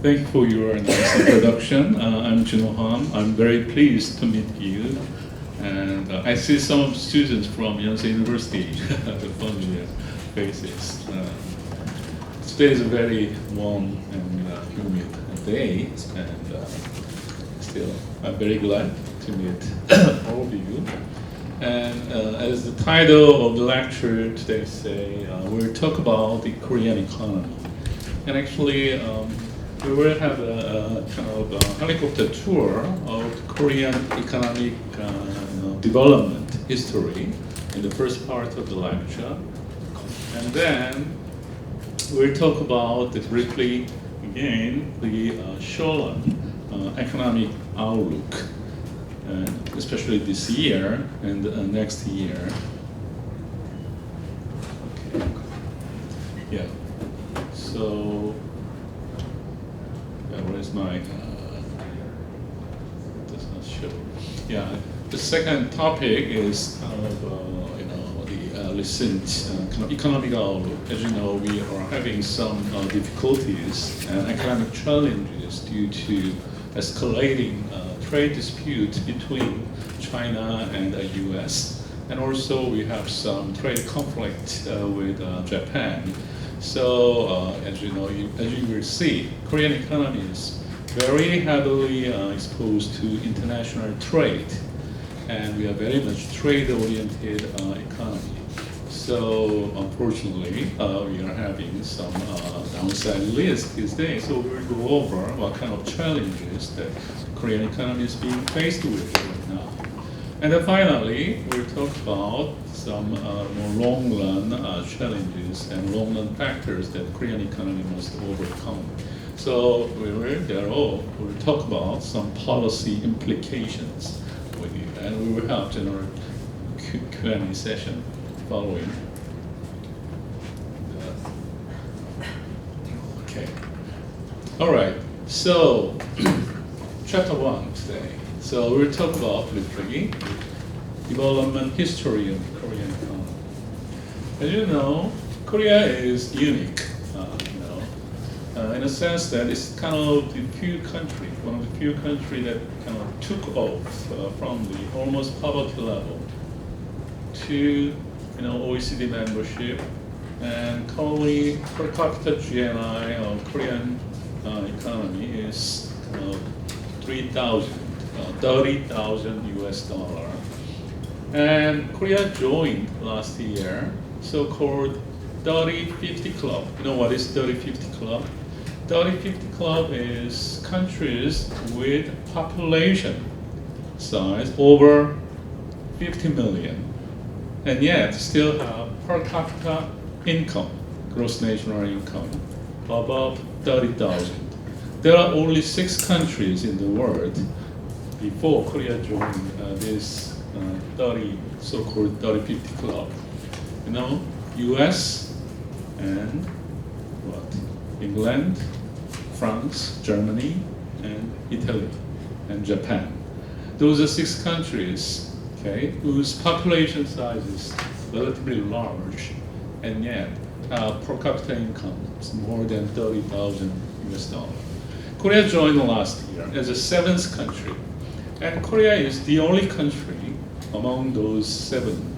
Thank you for your nice introduction. I'm Junho Han. I'm very pleased to meet you. And I see some students from Yonsei University, the familiar faces. Today is a very warm and humid day, and still I'm very glad to meet all of you. And as the title of the lecture today say, we'll talk about the Korean economy. And actually, we will have a kind of a helicopter tour of Korean economic development history in the first part of the lecture. And then we'll talk about briefly again the Sholan economic outlook, especially this year and next year. Okay. Yeah. So, what is my? Does not show. Yeah. The second topic is kind of the recent kind of economic outlook. As you know, we are having some difficulties and economic challenges due to escalating trade dispute between China and the U.S. And also we have some trade conflict with Japan. So as you know, as you will see, Korean economy is very heavily exposed to international trade, and we are very much trade-oriented economy. So unfortunately, we are having some downside risk these days. So we'll go over what kind of challenges that Korean economy is being faced with right now. And then finally, we'll talk about some more long-run challenges and long-run factors that Korean economy must overcome. So we'll talk about some policy implications with you, and we will have general Q&A session following. Okay. All right. So chapter 1 today. So we'll talk about briefly development history of the Korean economy. As you know, Korea is unique, in a sense that it's kind of the few country, one of the few countries that kind of took off from the almost poverty level to OECD membership, and currently per capita GNI of Korean economy is 30,000 US dollar. And Korea joined last year so-called 30-50 club. You know what is 30-50 club? 30-50 club is countries with population size over 50 million, and yet still have per capita income, gross national income, above 30,000. There are only 6 countries in the world before Korea joined this so-called 30-50 club. US and England, France, Germany, and Italy, and Japan. Those are 6 countries, whose population size is relatively large, and yet per capita income is more than 30,000 US dollars. Korea joined last year as a 7th country, and Korea is the only country among those 7,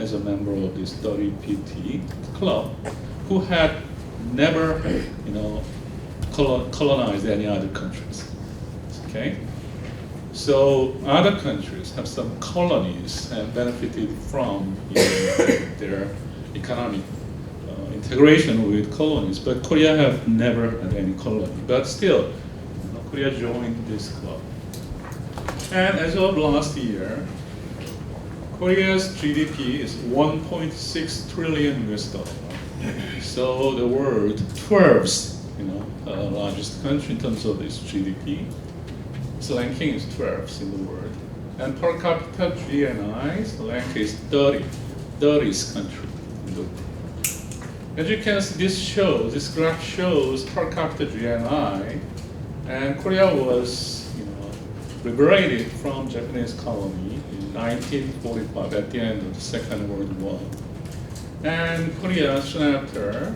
as a member of this 30-50 club, who had never, colonized any other countries. Okay, so other countries have some colonies and benefited from their economic integration with colonies, but Korea have never had any colony. But still, Korea joined this club. And as of last year, Korea's GDP is 1.6 trillion US dollar. So the world 12th, largest country in terms of its GDP. Its ranking is 12th in the world. And per capita GNI, its rank is 30th country in the world. As you can see, this graph shows per capita GNI, and Korea was, liberated from Japanese colony in 1945 at the end of the Second World War. And Korea soon after,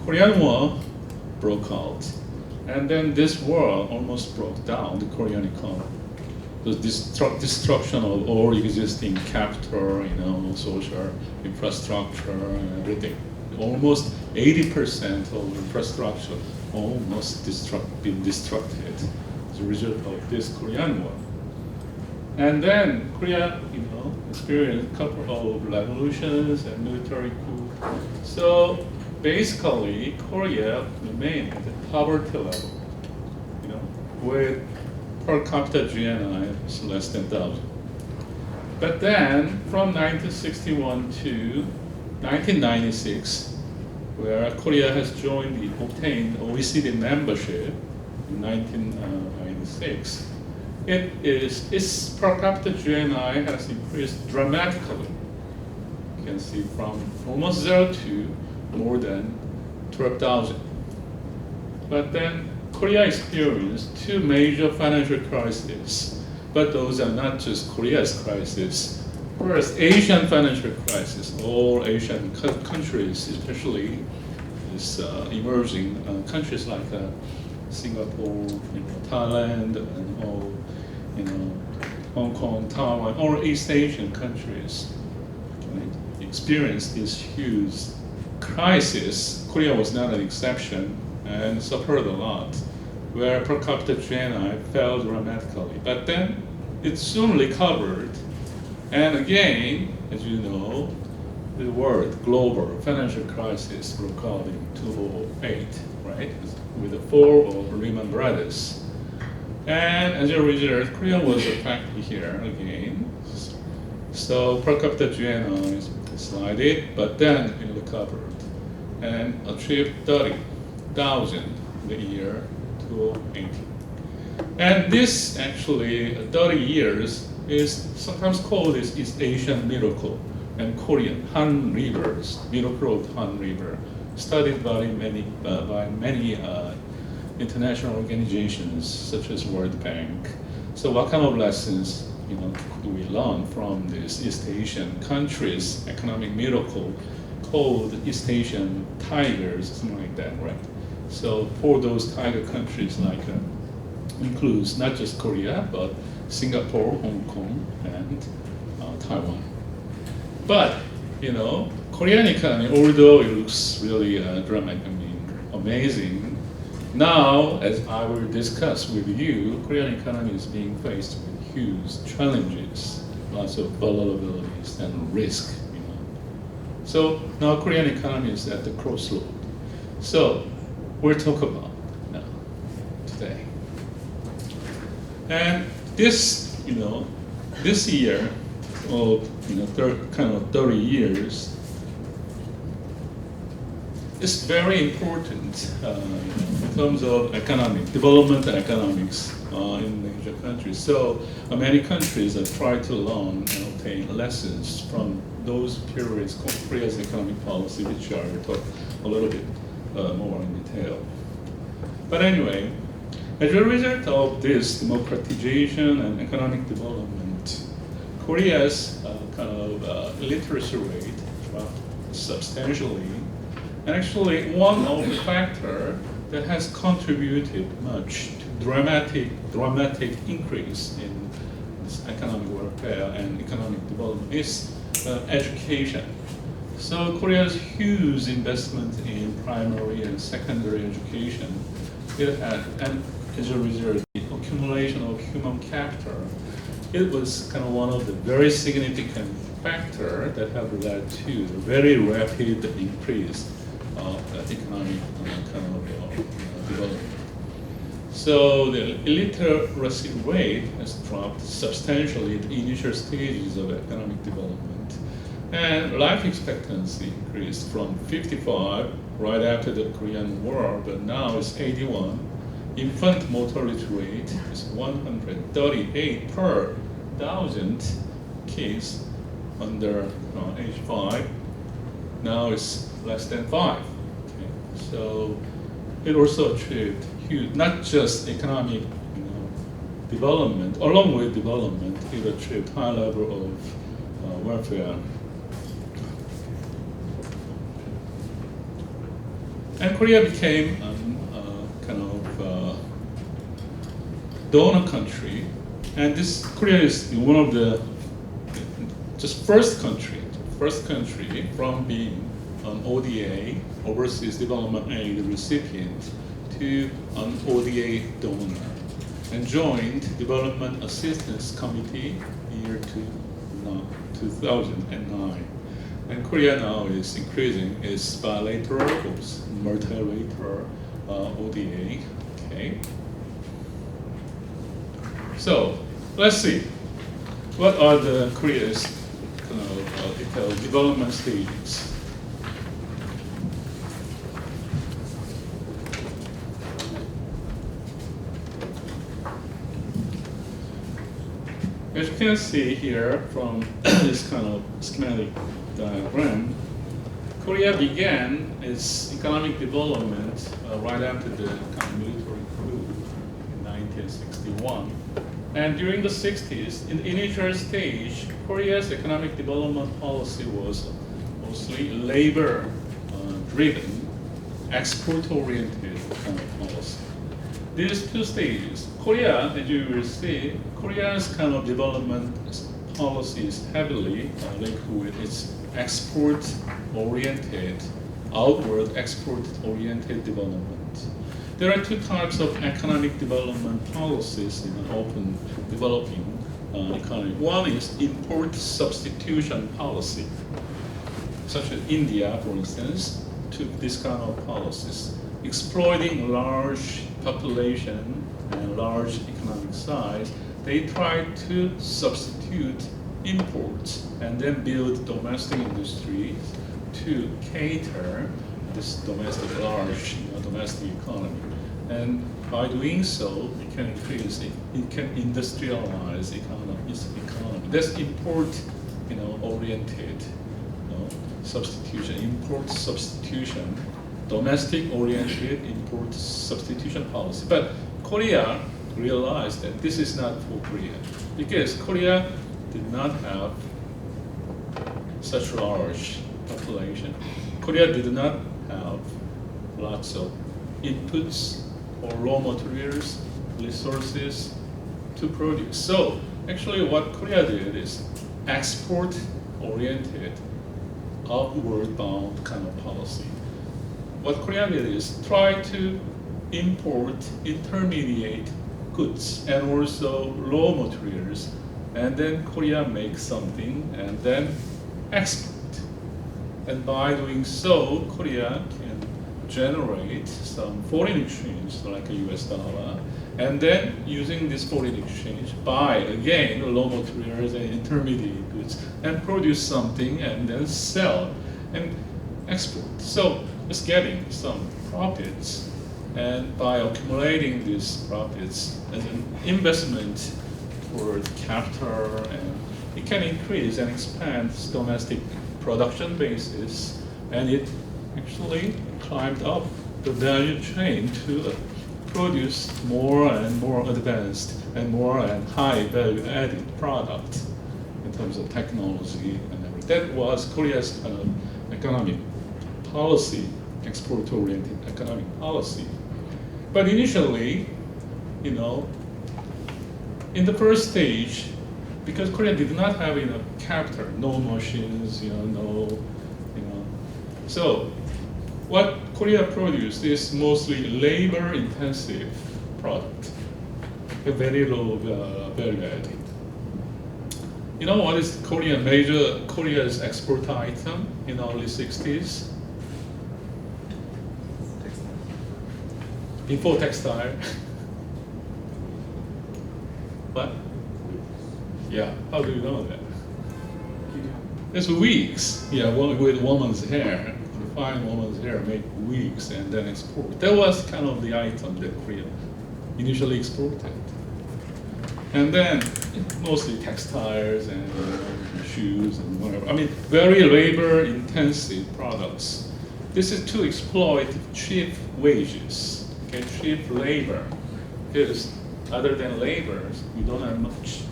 Korean War broke out. And then this war almost broke down the Korean economy. The destruction of all existing capital, social infrastructure and everything. Almost 80% of infrastructure almost been destructed as a result of this Korean War. And then Korea, experienced a couple of revolutions and military coup. So basically, Korea remained at the poverty level, with per capita GNI is less than 1,000. But then, from 1961 to 1996, where Korea has obtained OECD membership in 1996, its per capita GNI has increased dramatically. You can see from almost 0 to more than 12,000. But then Korea experienced two major financial crises, but those are not just Korea's crisis. First, Asian financial crisis. All Asian countries, especially these emerging countries like Singapore, Thailand, and all, Hong Kong, Taiwan, all East Asian countries, experienced this huge crisis. Korea was not an exception and suffered a lot, where per capita GNI fell dramatically. But then it soon recovered, and again, as you know, the world global financial crisis broke out in 2008, right, with the fall of Lehman Brothers. And as a result, Korea was affected here again. So per capita GNI slided, but then it recovered and achieved 30,000 in the year 2018. And this actually 30 years is sometimes called this East Asian miracle, and Korean Han Rivers, miracle of Han River, studied by many international organizations such as World Bank. So what kind of lessons could we learn from this East Asian countries' economic miracle called East Asian tigers, something like that, right? So for those tiger countries, like includes not just Korea but Singapore, Hong Kong, and Taiwan. But Korean economy, although it looks really dramatic, amazing. Now, as I will discuss with you, Korean economy is being faced with huge challenges, lots of vulnerabilities and risk. So now Korean economy is at the crossroad. So we'll talk about now today. And this, this year of 30 years is very important in terms of economic development and economics in major countries. So many countries try to learn and obtain lessons from those periods called Korea's economic policy, which I will talk a little bit more in detail. But anyway, as a result of this democratization and economic development, Korea's literacy rate dropped substantially. And actually, one of the factors that has contributed much to dramatic increase in this economic welfare and economic development is education. So Korea's huge investment in primary and secondary education, and as a result, the accumulation of human capital, it was one of the very significant factors that have led to the very rapid increase of economic development. So the illiteracy rate has dropped substantially in the initial stages of economic development, and life expectancy increased from 55 right after the Korean War, but now it's 81. Infant mortality rate is 138 per 1,000 kids under age 5. Now it's less than 5. Okay. So it also achieved huge, not just economic development, along with development, it achieved high level of welfare. And Korea became donor country, and this Korea is one of the first country from being an ODA, Overseas Development Aid recipient, to an ODA donor, and joined Development Assistance Committee year 2009. And Korea now is increasing its bilateral, multilateral ODA. Okay. So let's see, what are the Korea's development stages? As you can see here from this kind of schematic diagram, Korea began its economic development right after the military coup in 1961. And during the 60s, in the initial stage, Korea's economic development policy was mostly labor-driven, export-oriented kind of policy. These two stages, Korea, as you will see, Korea's kind of development policy is heavily linked with its export-oriented, outward export-oriented development. There are two types of economic development policies in an open developing economy. One is import substitution policy, such as India, for instance, took this kind of policies, exploiting large population and large economic size. They tried to substitute imports and then build domestic industries to cater this domestic large domestic economy. And by doing so, it can increase, it can industrialize its economy. That's import, oriented, substitution, import substitution, domestic oriented import substitution policy. But Korea realized that this is not for Korea, because Korea did not have such large population. Korea did not have lots of inputs or raw materials, resources to produce. So actually what Korea did is export-oriented, outward-bound kind of policy. What Korea did is try to import intermediate goods and also raw materials, and then Korea makes something and then export. And by doing so, Korea can generate some foreign exchange, like a US dollar, and then using this foreign exchange, buy again raw materials and intermediate goods and produce something and then sell and export. So it's getting some profits, and by accumulating these profits as an investment for capital, and it can increase and expand its domestic production basis, and it actually climbed up the value chain to produce more and more advanced and more and high value added product in terms of technology and everything. That was Korea's kind of economic policy, export-oriented economic policy. But initially, in the first stage, because Korea did not have enough capital, no machines, so what Korea produced is mostly labor-intensive product, a very low value added. You know what is Korea's export item in early 60s? Before textile. What? Yeah, how do you know that? It's wigs. Yeah, with woman's hair. Fine woman's hair, make wigs and then export. That was kind of the item that Korea initially exported. And then mostly textiles and shoes and whatever. I mean, very labor-intensive products. This is to exploit cheap wages, okay, cheap labor. Because other than labor, we don't have much,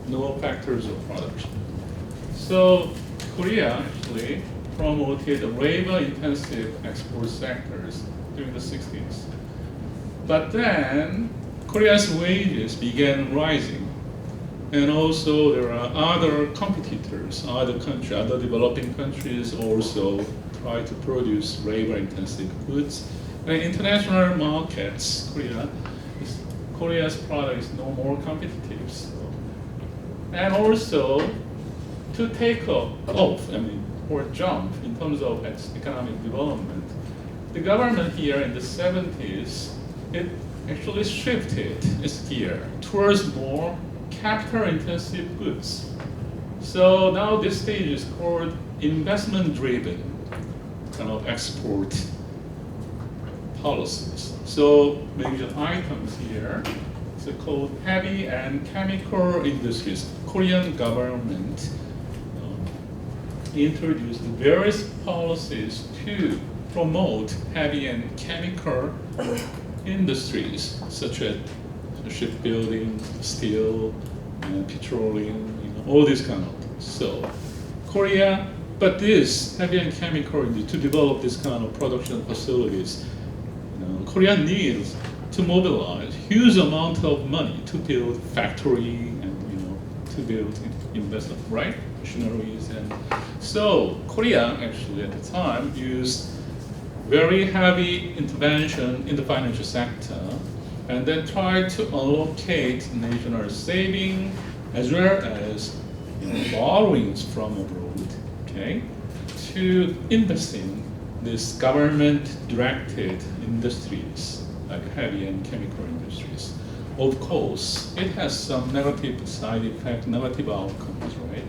no factors of production. So Korea actually promoted labor-intensive export sectors during the 60s. But then Korea's wages began rising. And also there are other competitors, other developing countries also try to produce labor-intensive goods. And international markets, Korea's product is no more competitive. So. And also to take off, or jump in terms of economic development, the government here in the 70s, it actually shifted its gear towards more capital-intensive goods. So now this stage is called investment-driven kind of export policies. So major items here, so called heavy and chemical industries. Korean government introduced various policies to promote heavy and chemical industries, such as shipbuilding, steel, petroleum, all these kind of things. So Korea, but this heavy and chemical industry, to develop this kind of production facilities, Korea needs to mobilize huge amount of money to build factory and to build investment, right? Machineries. And so Korea actually at the time used very heavy intervention in the financial sector and then tried to allocate national saving as well as borrowings from abroad, okay, to invest in this government-directed industries like heavy and chemical industries. Of course, it has some negative side effect, negative outcomes, right?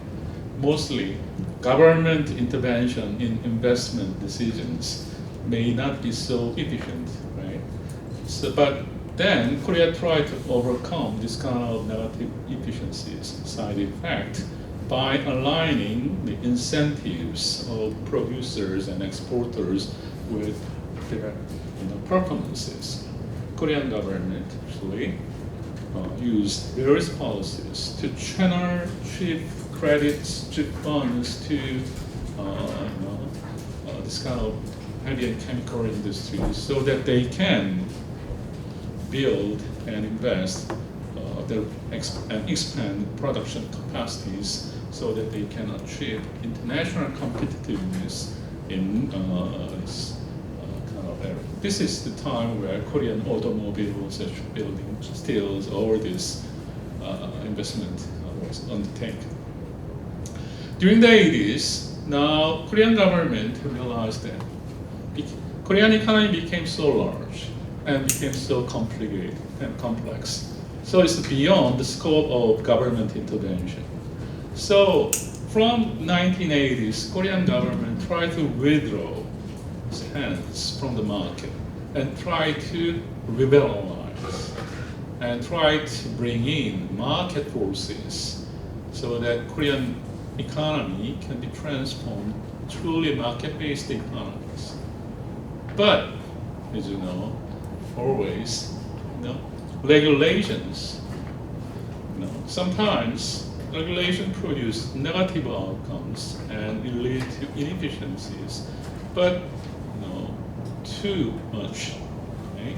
Mostly, government intervention in investment decisions may not be so efficient, right? So, but then Korea tried to overcome this kind of negative efficiencies, side effect, by aligning the incentives of producers and exporters with their performances. Korean government actually used various policies to channel cheap credits, cheap funds to this kind of heavy and chemical industries so that they can build and invest and expand production capacities so that they can achieve international competitiveness in this kind of area. This is the time where Korean automobiles, building, steels, all this investment was undertaken. During the 80s, now Korean government realized that Korean economy became so large and became so complicated and complex. So it's beyond the scope of government intervention. So from 1980s, Korean government tried to withdraw its hands from the market and try to liberalize and try to bring in market forces so that Korean economy can be transformed truly market-based economies. But, as you know, always, regulations, sometimes regulation produce negative outcomes and it lead to inefficiencies, but too much, okay?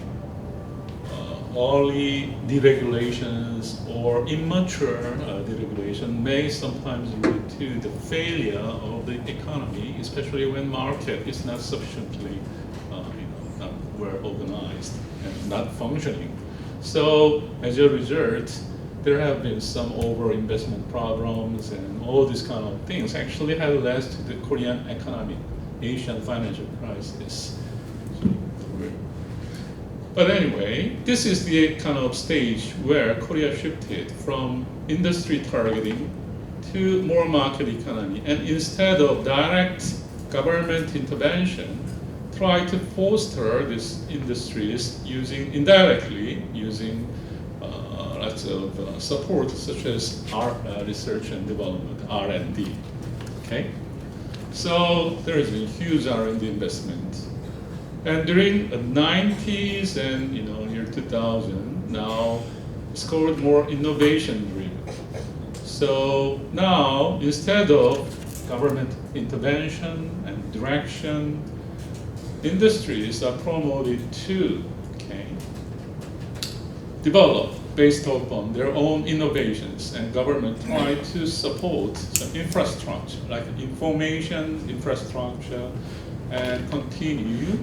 Early deregulations or immature deregulation may sometimes lead to the failure of the economy, especially when market is not sufficiently not well organized and not functioning. So as a result, there have been some over-investment problems and all these kind of things actually have led to the Korean economic Asian financial crisis. But anyway, this is the kind of stage where Korea shifted from industry targeting to more market economy. And instead of direct government intervention, try to foster these industries indirectly using lots of support such as research and development, R&D. Okay? So there is a huge R&D investment. And during the 90s and year 2000, now it's called more innovation driven. So now instead of government intervention and direction, industries are promoted to develop based upon their own innovations, and government try to support some infrastructure like information infrastructure and continue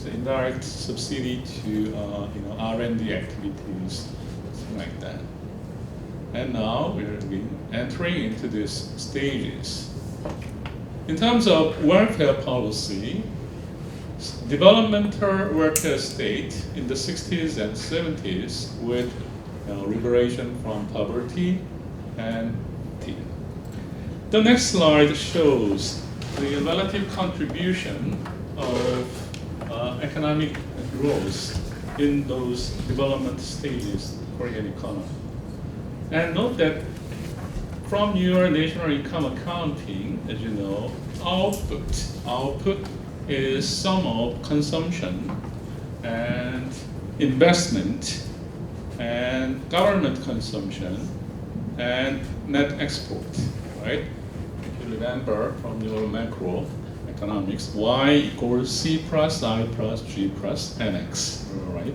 the indirect subsidy to R&D activities, something like that. And now we're entering into these stages. In terms of welfare policy, developmental welfare state in the 60s and 70s with liberation from poverty and tea. The next slide shows the relative contribution of economic growth in those development stages of the Korean economy. And note that from your national income accounting, as you know, output is sum of consumption and investment and government consumption and net export, right? If you remember from your macro economics, Y equals C plus I plus G plus NX, right?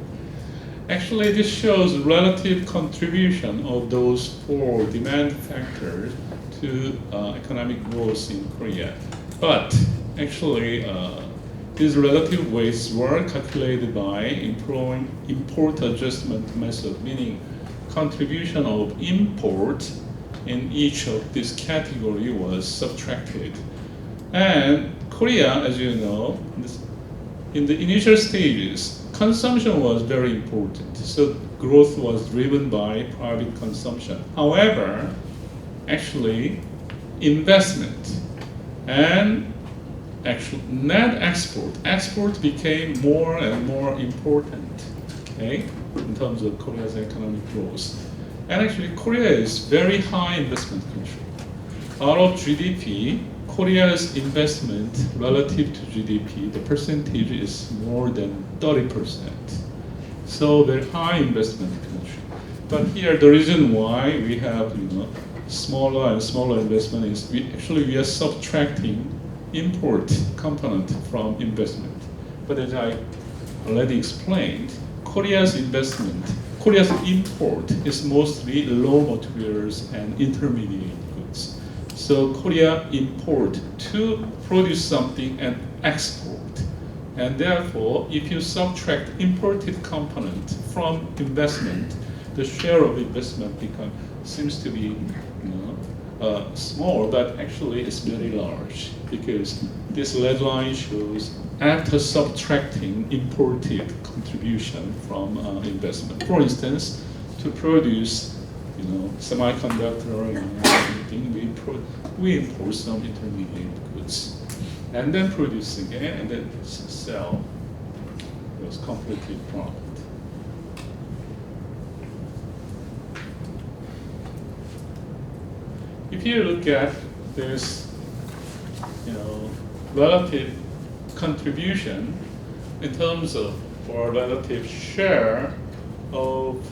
Actually, this shows relative contribution of those four demand factors to economic growth in Korea. But actually, these relative weights were calculated by employing import adjustment method, meaning contribution of import in each of this category was subtracted. And Korea, as you know, in the initial stages, consumption was very important. So growth was driven by private consumption. However, actually, investment and actual net export became more and more important, okay, in terms of Korea's economic growth. And actually, Korea is very high investment country. Out of GDP, Korea's investment relative to GDP, the percentage is more than 30%. So very high investment country. But here, the reason why we have smaller and smaller investment is we are subtracting import component from investment. But as I already explained, Korea's import is mostly raw materials and intermediate goods. So Korea import to produce something and export. And therefore, if you subtract imported component from investment, the share of investment seems to be small, but actually it's very large, because this red line shows after subtracting imported contribution from investment. For instance, to produce semiconductor and anything, we import some intermediate goods, and then produce again, and then sell those completed product. If you look at this, relative contribution in terms of or relative share of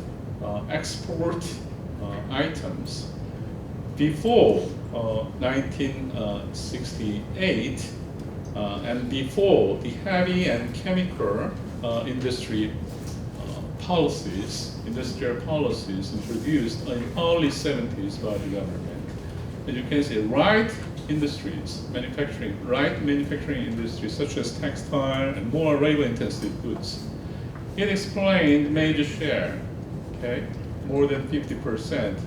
export items before 1968 and before the heavy and chemical industrial policies introduced in early 70s by the government. As you can see, light manufacturing industries such as textile and more labor-intensive goods, it explained major share, okay, more than 50%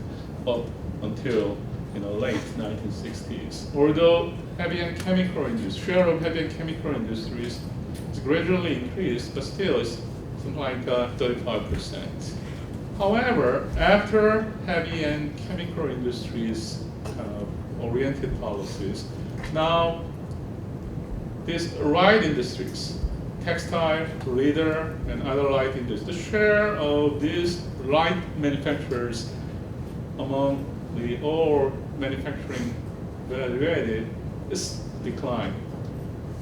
up until late 1960s. Although heavy and chemical industry, share of heavy and chemical industries is gradually increased, but still it's something like 35%. However, after heavy and chemical industries oriented policies, now these light industries, textile, leather, and other light industries, the share of these light manufacturers among the all manufacturing value added is declining.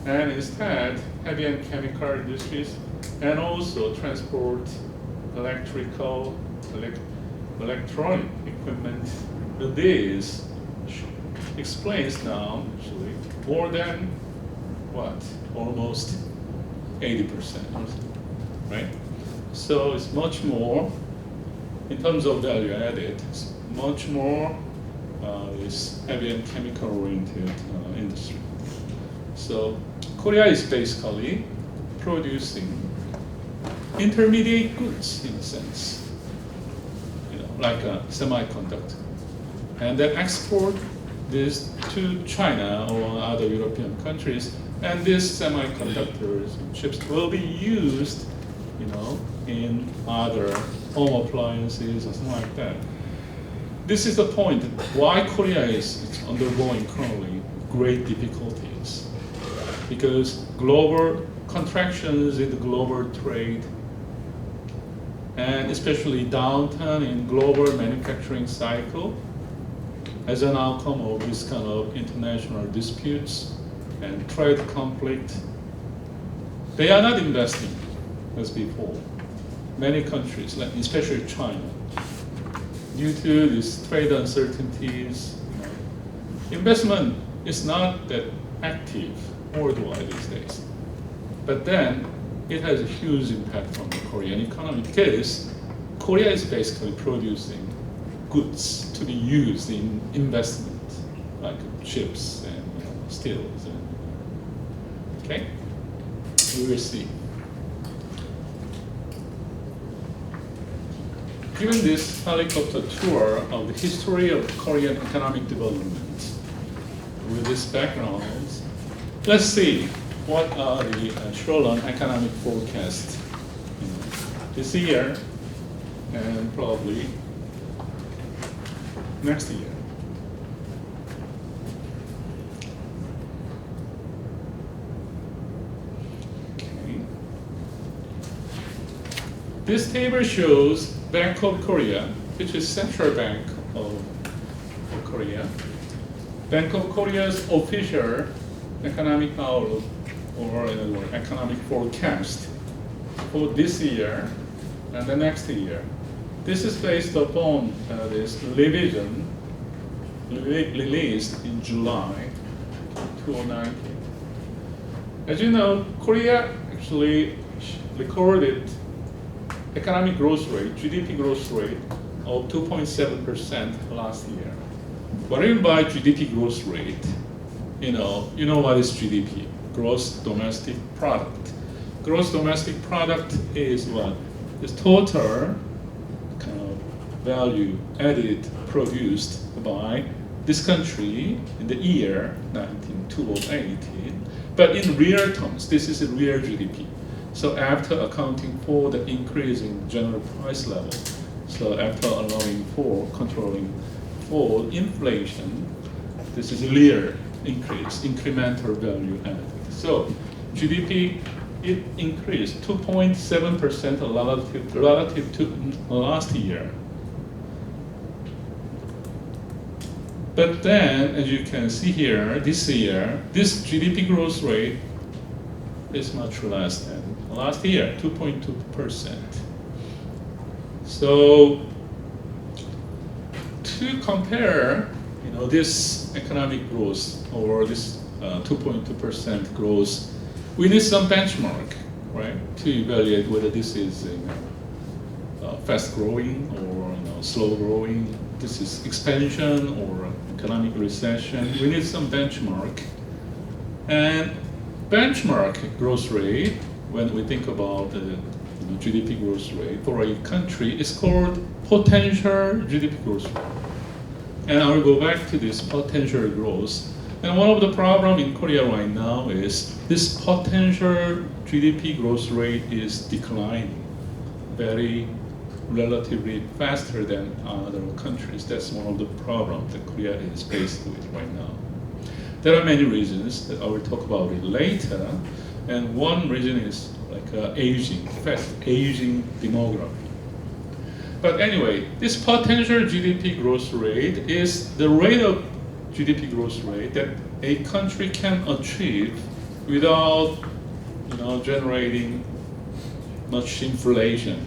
And instead, heavy and chemical industries and also transport, electronic equipment, these explains now actually more than almost 80%, right? So it's much more in terms of value added, it's much more is heavy and chemical oriented industry. So Korea is basically producing intermediate goods in a sense, like a semiconductor, and then export this to China or other European countries, and these semiconductors and chips will be used, in other home appliances or something like that. This is the point why Korea is undergoing currently great difficulties, because global contractions in the global trade, and especially downturn in global manufacturing cycle as an outcome of this kind of international disputes and trade conflict, they are not investing as before. Many countries, like especially China, due to these trade uncertainties, investment is not that active worldwide these days. But then it has a huge impact on the Korean economy because Korea is basically producing goods to be used in investment, like chips and steels. Okay, we will see. Given this helicopter tour of the history of Korean economic development, with this background, let's see what are the actual economic forecasts this year and probably next year. Okay. This table shows Bank of Korea, which is Central Bank of Korea. Bank of Korea's official economic outlook, or in other words, economic forecast for this year and the next year. This is based upon this revision released in July 2019. As you know, Korea actually recorded economic growth rate, GDP growth rate of 2.7% last year. What do you mean by GDP growth rate? You know what is GDP? Gross domestic product. Gross domestic product is what? It's total kind of value added produced by this country in the year 2018. But in real terms, this is a real GDP. So after accounting for the increase in general price level, so after allowing for controlling for inflation, this is a real increase, incremental value added. So GDP, it increased 2.7% relative to last year. But then, as you can see here, this year, this GDP growth rate is much less than last year, 2.2%. So to compare, this economic growth or this 2.2% growth, we need some benchmark, right, to evaluate whether this is fast growing or slow growing. This is expansion or economic recession. We need some benchmark. And benchmark growth rate, when we think about the GDP growth rate for a country, is called potential GDP growth rate. And I will go back to this potential growth. And one of the problems in Korea right now is this potential GDP growth rate is declining very relatively faster than other countries. That's one of the problems that Korea is faced with right now. There are many reasons that I will talk about it later. And one reason is like aging, fast aging demography. But anyway, this potential GDP growth rate is the rate of GDP growth rate that a country can achieve without, generating much inflation,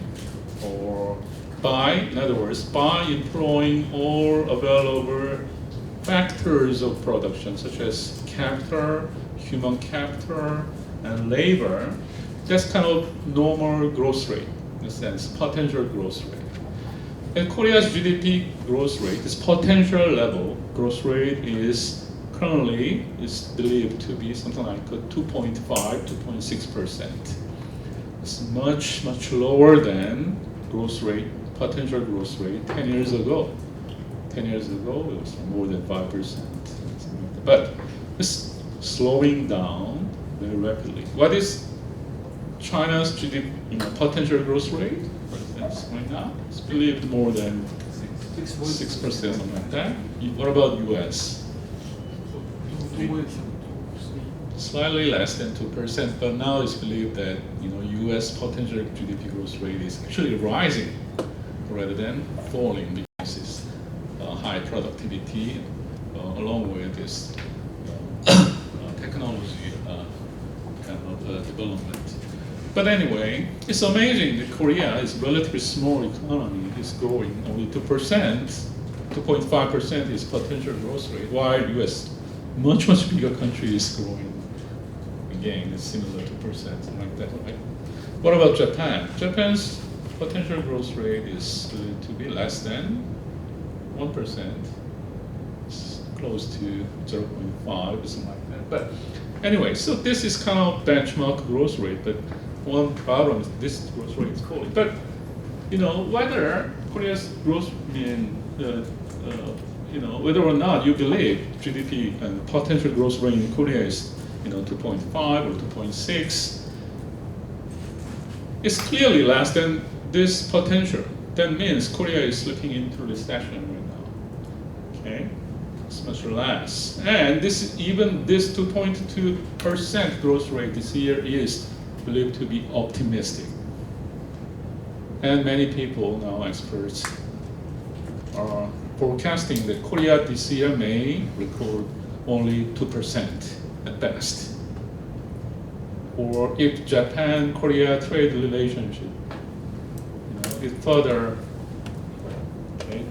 or in other words, by employing all available factors of production, such as capital, human capital, and labor. That's kind of normal growth rate, in a sense, potential growth rate. And Korea's GDP growth rate, this potential level growth rate is currently is believed to be something like 2.5, 2.6%. It's much, much lower than growth rate, potential growth rate 10 years ago. 10 years ago, it was more than 5%. But it's slowing down very rapidly. What is China's GDP potential growth rate? For instance, right now, it's believed more than 6%, something like that. What about US? Slightly less than 2%, but now it's believed that US potential GDP growth rate is actually rising rather than falling because it's high productivity along with this technology kind of development. But anyway, it's amazing that Korea is a relatively small economy, is growing only 2%, 2.5% is potential growth rate, while US, much bigger country, is growing again, it's similar to 2%, something like that, right? What about Japan? Japan's potential growth rate is to be less than 1%. It's close to 0.5 or something like that. But anyway, so this is kind of benchmark growth rate, but one problem is this growth rate is falling. But whether Korea's growth whether or not you believe GDP and potential growth rate in Korea is 2.5 or 2.6, it's clearly less than this potential. That means Korea is slipping into recession right now. Okay, it's much less, and even this 2.2% growth rate this year is believed to be optimistic. And many people now, experts, are forecasting that Korea this year may record only 2% at best. Or if Japan-Korea trade relationship, if further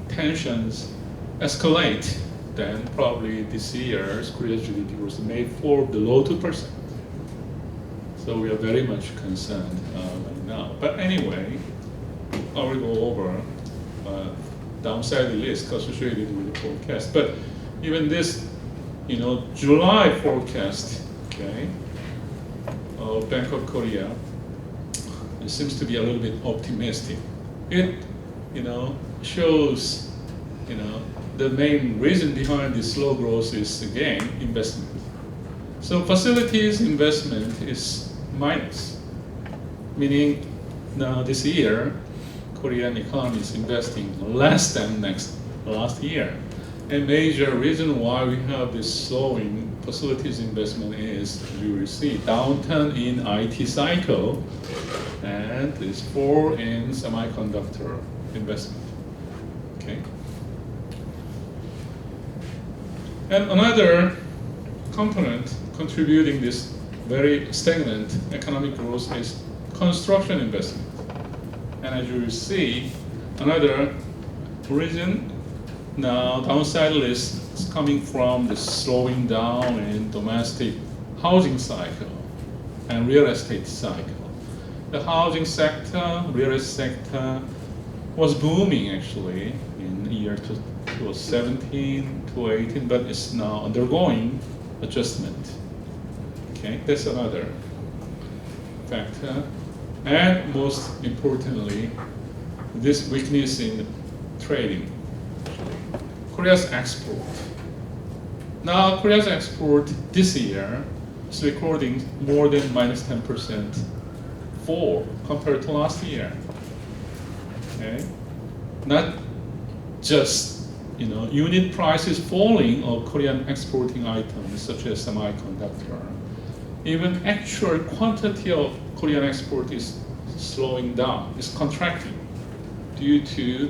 tensions escalate, then probably this year's Korea's GDP growth may fall below 2%. So we are very much concerned right now. But anyway, I will go over downside risk associated with the forecast. But even this, July forecast, of Bank of Korea, it seems to be a little bit optimistic. It, shows, the main reason behind this slow growth is again investment. So facilities investment is minus, meaning now this year, Korean economy is investing less than last year. A major reason why we have this slowing facilities investment is, you will see, downturn in IT cycle and this fall in semiconductor investment. Okay. And another component contributing this very stagnant economic growth is construction investment. And as you will see, another reason now downside risk is coming from the slowing down in domestic housing cycle and real estate cycle. The housing sector, real estate sector was booming actually in the year 2017 to 18, but it's now undergoing adjustment. Okay, that's another factor. And most importantly, this weakness in trading. Korea's export. Now, Korea's export this year is recording more than minus 10% fall compared to last year. Okay, not just unit prices falling of Korean exporting items such as semiconductor. Even actual quantity of Korean export is slowing down, is contracting due to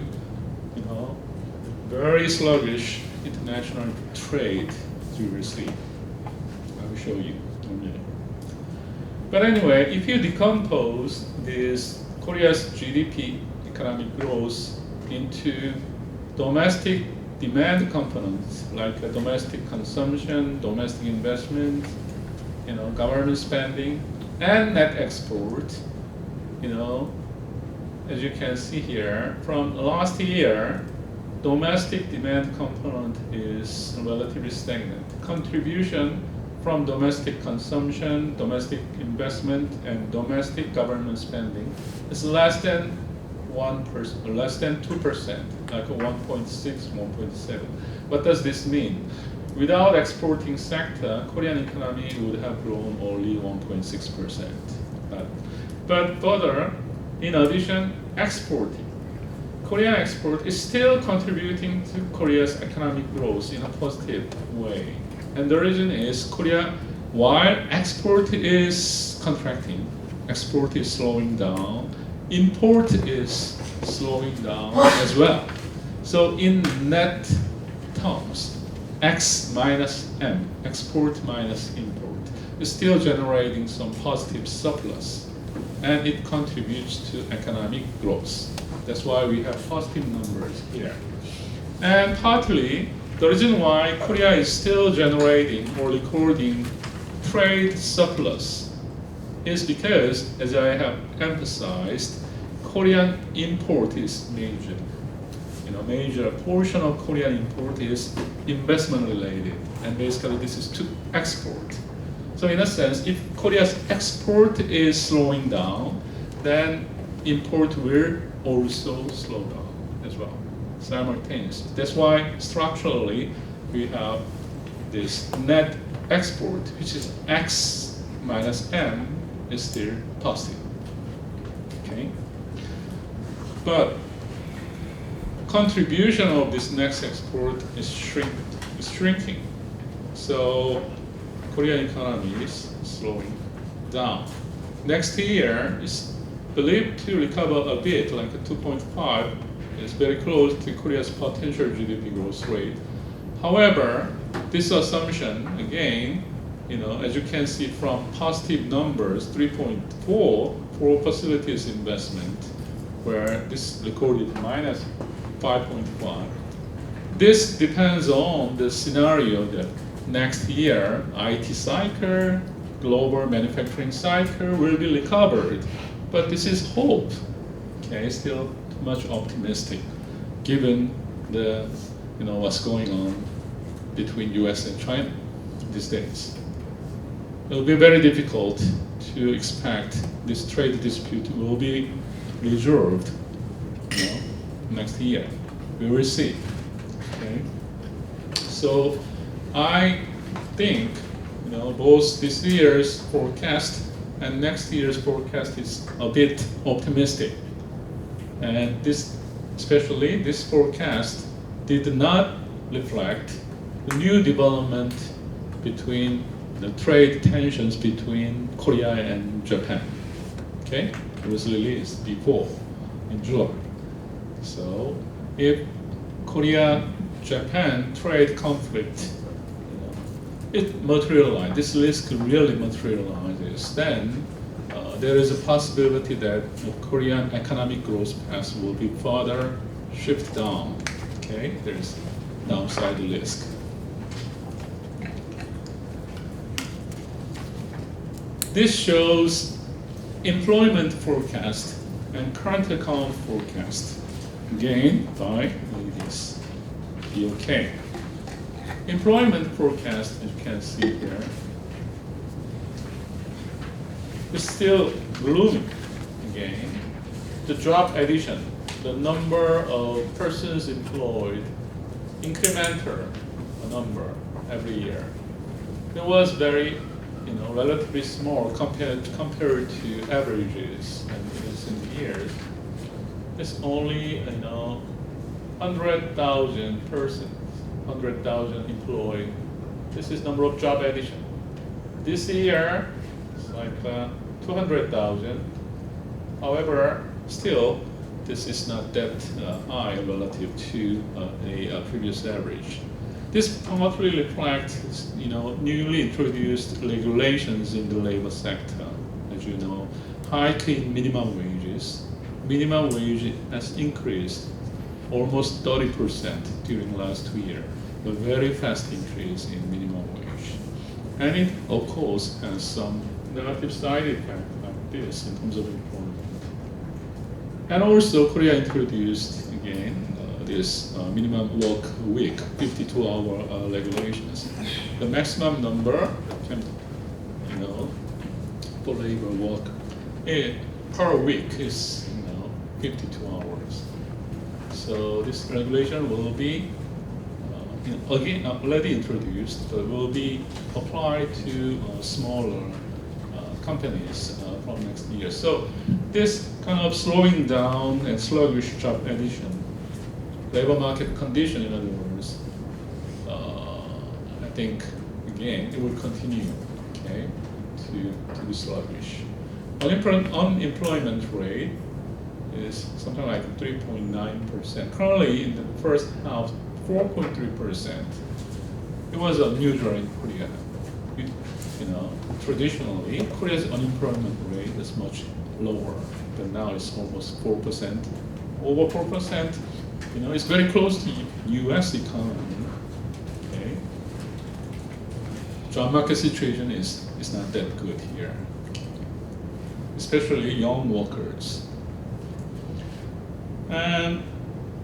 very sluggish international trade, as you will see. I will show you in a minute. But anyway, if you decompose this Korea's GDP economic growth into domestic demand components like domestic consumption, domestic investment, government spending, and net export, as you can see here, from last year, domestic demand component is relatively stagnant. Contribution from domestic consumption, domestic investment, and domestic government spending is less than 1%, less than 2%, like 1.6, 1.7. What does this mean? Without exporting sector, Korean economy would have grown only 1.6%. But further, in addition, exporting. Korean export is still contributing to Korea's economic growth in a positive way. And the reason is Korea, while export is contracting, export is slowing down, import is slowing down as well. So in net terms, X minus M, export minus import, is still generating some positive surplus, and it contributes to economic growth. That's why we have positive numbers here. And partly, the reason why Korea is still generating or recording trade surplus is because, as I have emphasized, Korean import is major. Major portion of Korean import is investment related, and basically this is to export. So in a sense, if Korea's export is slowing down, then import will also slow down as well, simultaneously. That's why structurally we have this net export, which is X minus M, is still positive. Okay, but contribution of this next export is shrinking. So Korean economy is slowing down. Next year is believed to recover a bit, like a 2.5, is very close to Korea's potential GDP growth rate. However, this assumption, again, as you can see from positive numbers, 3.4 for facilities investment, where this recorded minus 5.1. This depends on the scenario that next year IT cycle, global manufacturing cycle will be recovered. But this is hope. Okay, still too much optimistic, given the what's going on between US and China these days. It will be very difficult to expect this trade dispute will be resolved next year. We will see. Okay. So I think both this year's forecast and next year's forecast is a bit optimistic. And this, especially this forecast, did not reflect the new development between the trade tensions between Korea and Japan. Okay, it was released before in July. So if Korea-Japan trade conflict, it materializes, this risk really materializes, then there is a possibility that the Korean economic growth path will be further shift down. Okay, there's downside risk. This shows employment forecast and current account forecast. Again, by this BOK. Employment forecast, as you can see here, is still gloomy. Again, the job addition, the number of persons employed, incremental number every year. It was very, relatively small compared to averages in recent years. It's only 100,000 persons, 100,000 employed. This is number of job addition. This year, it's like 200,000. However, still, this is not that high relative to a previous average. This partly reflects, newly introduced regulations in the labor sector. As you know, hike in minimum wages. Minimum wage has increased almost 30% during last 2 years. A very fast increase in minimum wage. And it, of course, has some negative side effect like this in terms of employment. And also Korea introduced again this minimum work week, 52-hour regulations. The maximum number can, for labor work per week is 52 hours. So this regulation will be again already introduced, but will be applied to smaller companies from next year. So this kind of slowing down and sluggish job addition, labor market condition, in other words, I think again it will continue, okay, to be sluggish. Unemployment rate is something like 3.9%. Currently, in the first half, 4.3%. It was unusual in Korea. Traditionally, Korea's unemployment rate is much lower, but now it's almost 4%. Over 4%. It's very close to U.S. economy. Okay. Job market situation is not that good here, especially young workers. And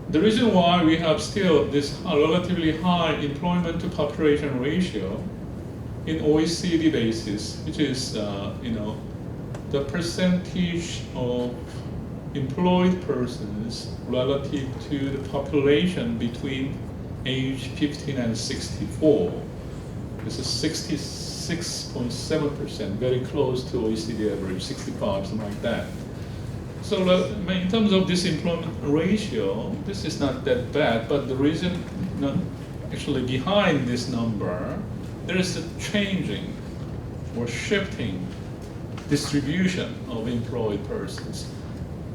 the reason why we have still this relatively high employment to population ratio in OECD basis, which is the percentage of employed persons relative to the population between age 15 and 64. This is 66.7%, very close to OECD average, 65, something like that. So in terms of this employment ratio, this is not that bad, but the reason actually behind this number, there is a changing or shifting distribution of employed persons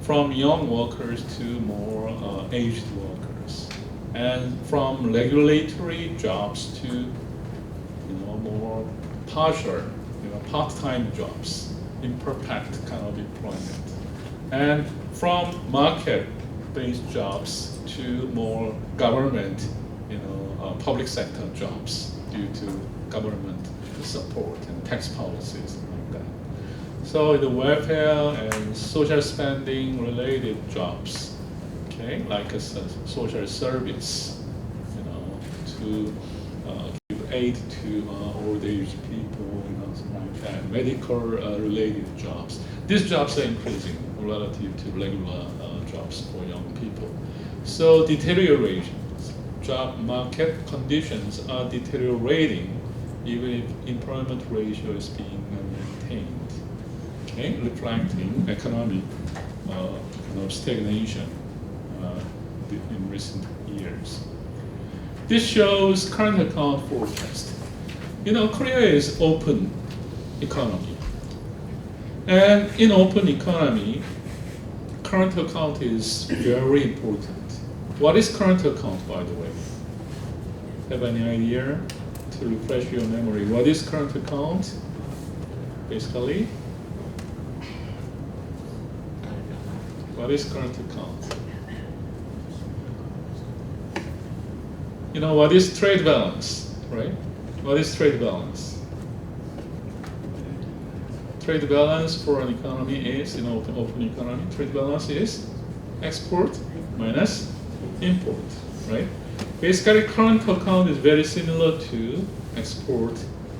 from young workers to more aged workers, and from regulatory jobs to more partial, part-time jobs, imperfect kind of employment, and from market-based jobs to more government, public sector jobs due to government support and tax policies like that. So the welfare and social spending related jobs, okay, like a social service, to give aid to old age people, something like that, medical related jobs. These jobs are increasing relative to regular jobs for young people. So deterioration, job market conditions are deteriorating even if employment ratio is being maintained, okay, reflecting economic stagnation in recent years. This shows current account forecast. Korea is open economy, and in open economy, current account is very important. What is current account, by the way? Have any idea? To refresh your memory, what is current account? Basically, what is current account? What is trade balance, right? What is trade balance? Trade balance for an economy is, in open economy, trade balance is export minus import, right? Basically, current account is very similar to export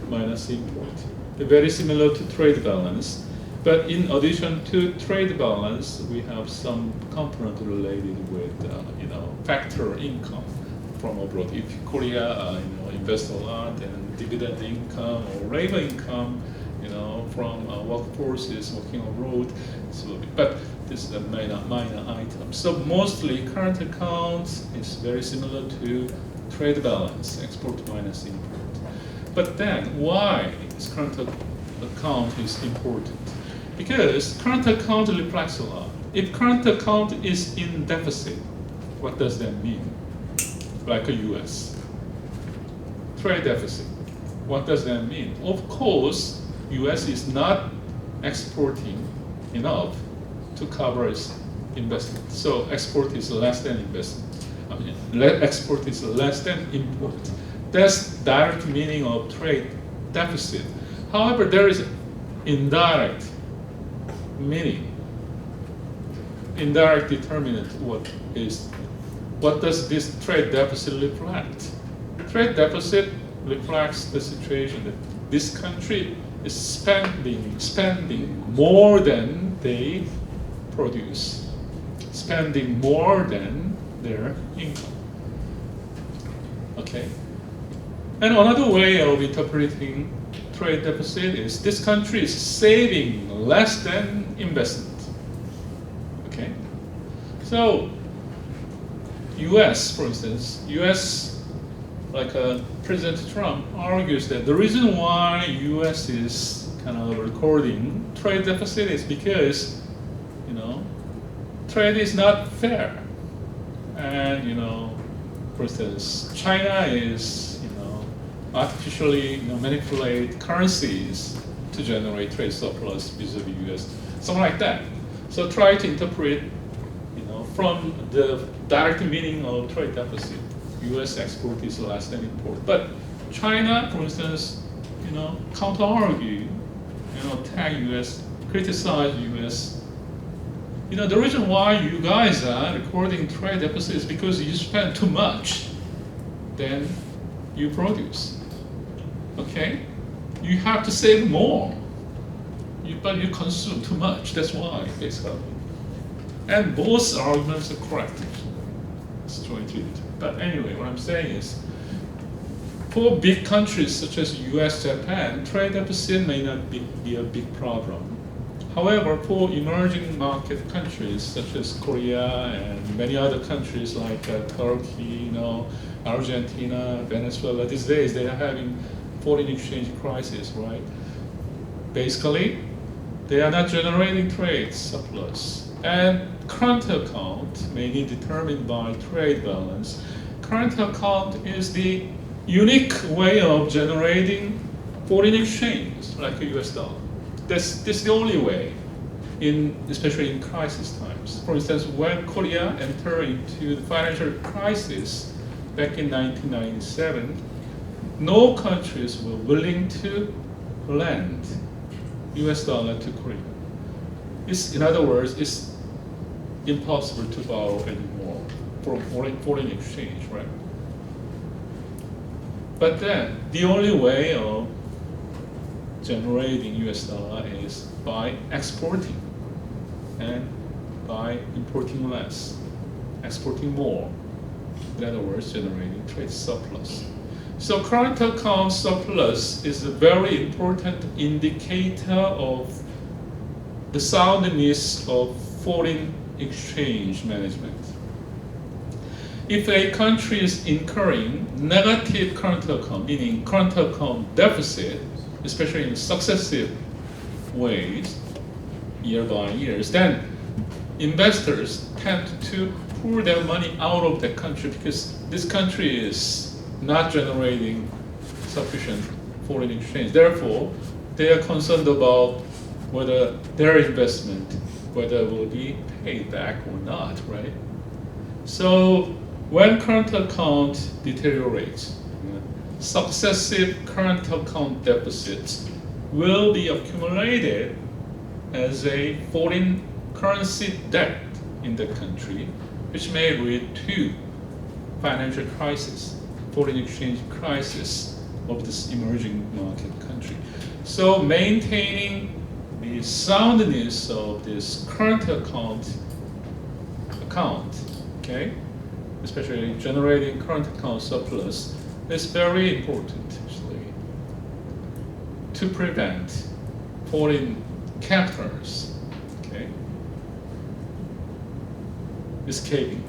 minus import. They're very similar to trade balance, but in addition to trade balance, we have some component related with, factor income from abroad. If Korea, invest a lot, and dividend income or labor income, from workforces working abroad, but this is a minor item. So mostly current account is very similar to trade balance, export minus import. But then why is current account is important? Because current account reflects a lot. If current account is in deficit, what does that mean? Like a US. Trade deficit. What does that mean? Of course, US is not exporting enough to cover its investment. So export is less than investment. Export is less than import. That's direct meaning of trade deficit. However, there is indirect meaning. indirect determinant. What does this trade deficit reflect? Trade deficit reflects the situation that this country is spending more than they produce, spending more than their income. Okay? And another way of interpreting trade deficit is this country is saving less than investment. Okay? So, US, for instance, like President Trump argues that the reason why US is kind of recording trade deficit is because, trade is not fair. And, for instance, China is, artificially manipulate currencies to generate trade surplus vis-a-vis US, something like that. So try to interpret, from the direct meaning of trade deficit. US export is less than import. But China, for instance, counter-argue, tag US, criticize US. The reason why you guys are recording trade deficit is because you spend too much than you produce. Okay? You have to save more. But you consume too much. That's why, basically. And both arguments are correct. It's jointly. But anyway, what I'm saying is, for big countries such as US, Japan, trade deficit may not be a big problem. However, for emerging market countries such as Korea and many other countries like Turkey, Argentina, Venezuela, these days they are having foreign exchange crisis, right? Basically, they are not generating trade surplus. And current account, mainly determined by trade balance, current account is the unique way of generating foreign exchange, like a US dollar. This is the only way, especially in crisis times. For instance, when Korea entered into the financial crisis back in 1997, no countries were willing to lend US dollar to Korea. In other words, it's impossible to borrow anymore for foreign exchange, right? But then, the only way of generating US dollar is by exporting and by importing less, exporting more. In other words, generating trade surplus. So current account surplus is a very important indicator of the soundness of foreign exchange management. If a country is incurring negative current account, meaning current account deficit, especially in successive ways, year by year, then investors tend to pour their money out of the country because this country is not generating sufficient foreign exchange. Therefore, they are concerned about whether their investment, whether it will be paid back or not, right? So when current account deteriorates, successive current account deficits will be accumulated as a foreign currency debt in the country, which may lead to financial crisis, foreign exchange crisis of this emerging market country. So maintaining the soundness of this current account, okay, especially generating current account surplus, is very important actually to prevent foreign captors, okay, escaping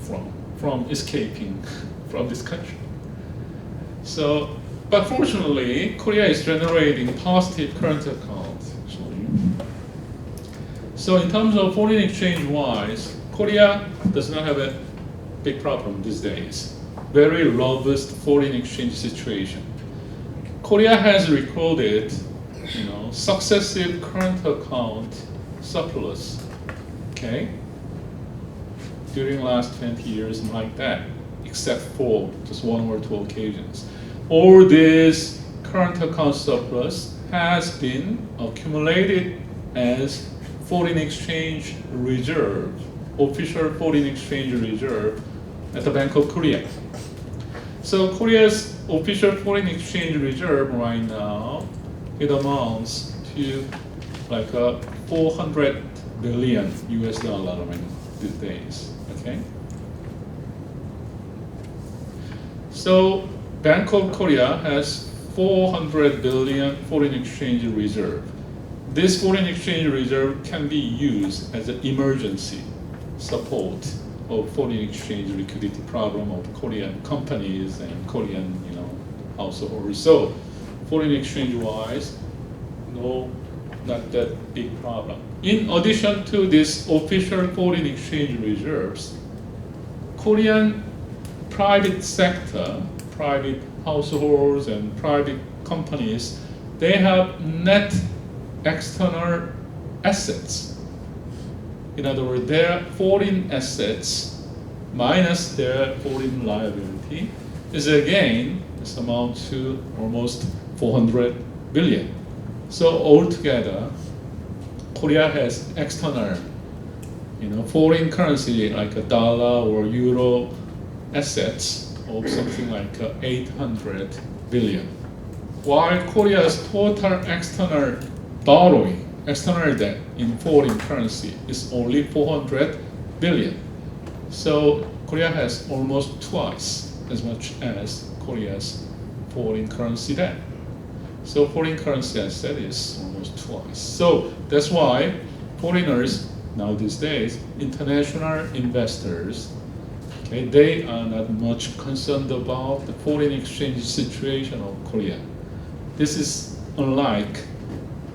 from this country. So, but fortunately, Korea is generating positive current account actually. So in terms of foreign exchange wise, Korea does not have a big problem these days. Very robust foreign exchange situation. Korea has recorded, successive current account surplus, okay, during last 20 years, like that, except for just one or two occasions. All this current account surplus has been accumulated as foreign exchange reserve official foreign exchange reserve at the Bank of Korea. So Korea's official foreign exchange reserve right now, it amounts to like 400 billion US dollar these days. Okay. So Bank of Korea has 400 billion foreign exchange reserve. This foreign exchange reserve can be used as an emergency support of foreign exchange liquidity problem of Korean companies and Korean, households. So foreign exchange wise, no, not that big problem. In addition to this official foreign exchange reserves, Korean private sector, private households and private companies, they have net external assets. In other words, their foreign assets minus their foreign liability is again, this amount to almost 400 billion. So altogether, Korea has external, foreign currency like a dollar or euro assets of something like 800 billion. While Korea's total external borrowing, external debt in foreign currency is only 400 billion. So Korea has almost twice as much as Korea's foreign currency debt. So foreign currency asset is almost twice. So that's why foreigners now these days, international investors, okay, they are not much concerned about the foreign exchange situation of Korea. This is unlike